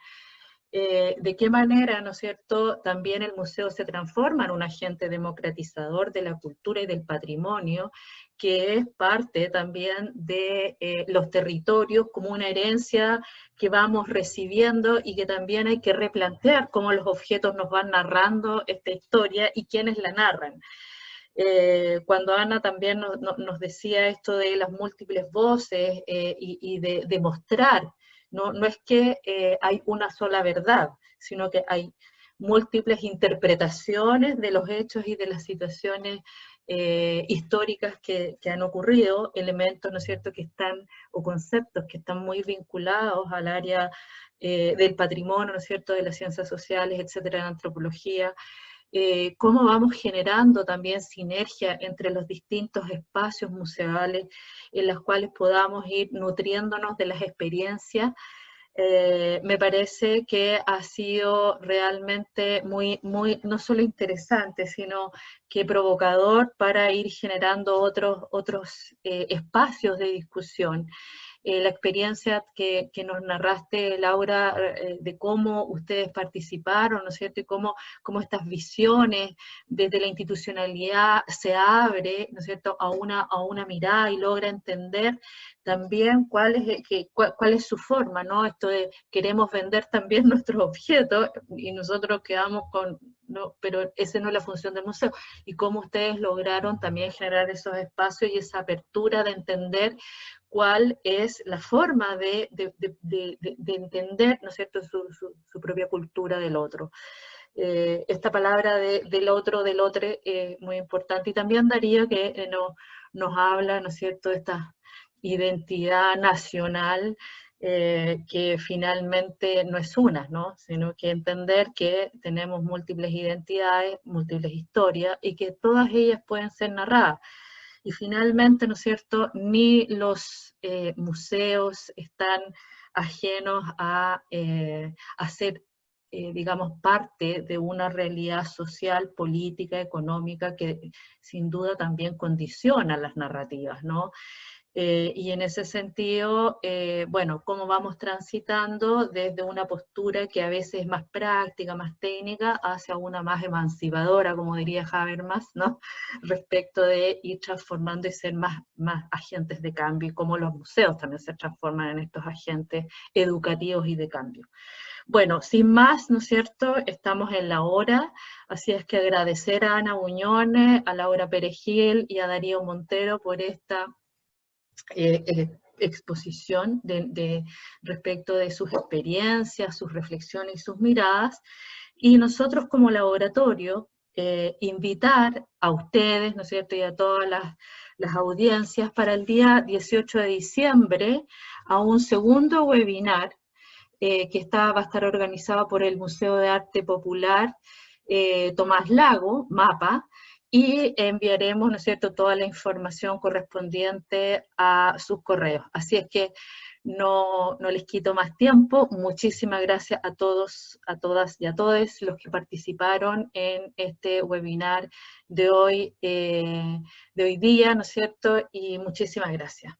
De qué manera, ¿no es cierto?, también el museo se transforma en un agente democratizador de la cultura y del patrimonio, que es parte también de los territorios como una herencia que vamos recibiendo y que también hay que replantear cómo los objetos nos van narrando esta historia y quiénes la narran. Cuando Ana también nos decía esto de las múltiples voces y de mostrar, no es que hay una sola verdad, sino que hay múltiples interpretaciones de los hechos y de las situaciones históricas que han ocurrido, elementos, ¿no es cierto?, que están, o conceptos que están muy vinculados al área del patrimonio, ¿no es cierto?, de las ciencias sociales, etcétera, de la antropología. Cómo vamos generando también sinergia entre los distintos espacios museales en los cuales podamos ir nutriéndonos de las experiencias. Me parece que ha sido realmente muy, no solo interesante, sino que provocador para ir generando otros espacios de discusión. La experiencia que nos narraste, Laura, de cómo ustedes participaron, ¿no es cierto?, y cómo estas visiones desde la institucionalidad se abre, ¿no es cierto?, a una mirada y logra entender también cuál es su forma, ¿no? Esto de queremos vender también nuestros objetos y nosotros quedamos con, no, pero esa no es la función del museo, y cómo ustedes lograron también generar esos espacios y esa apertura de entender cuál es la forma de entender, ¿no es cierto?, su propia cultura del otro. Esta palabra del otro, es muy importante, y también Darío que nos habla, ¿no es cierto?, de esta identidad nacional que finalmente no es una, ¿no?, sino que entender que tenemos múltiples identidades, múltiples historias, y que todas ellas pueden ser narradas. Y finalmente, ¿no es cierto?, ni los museos están ajenos a ser, digamos, parte de una realidad social, política, económica, que sin duda también condiciona las narrativas, ¿no? Y en ese sentido, bueno, cómo vamos transitando desde una postura que a veces es más práctica, más técnica, hacia una más emancipadora, como diría Habermas, ¿no?, respecto de ir transformando y ser más agentes de cambio, y cómo los museos también se transforman en estos agentes educativos y de cambio. Bueno, sin más, ¿no es cierto?, estamos en la hora, así es que agradecer a Ana Buñones, a Laura Perejil y a Darío Montero por esta exposición respecto de sus experiencias, sus reflexiones y sus miradas, y nosotros como laboratorio invitar a ustedes, ¿no es cierto?, y a todas las audiencias para el día 18 de diciembre a un segundo webinar que va a estar organizado por el Museo de Arte Popular Tomás Lago, MAPA, y enviaremos, ¿no es cierto?, toda la información correspondiente a sus correos. Así es que no les quito más tiempo. Muchísimas gracias a todos, a todas y a todos los que participaron en este webinar de hoy día, ¿no es cierto?, y muchísimas gracias.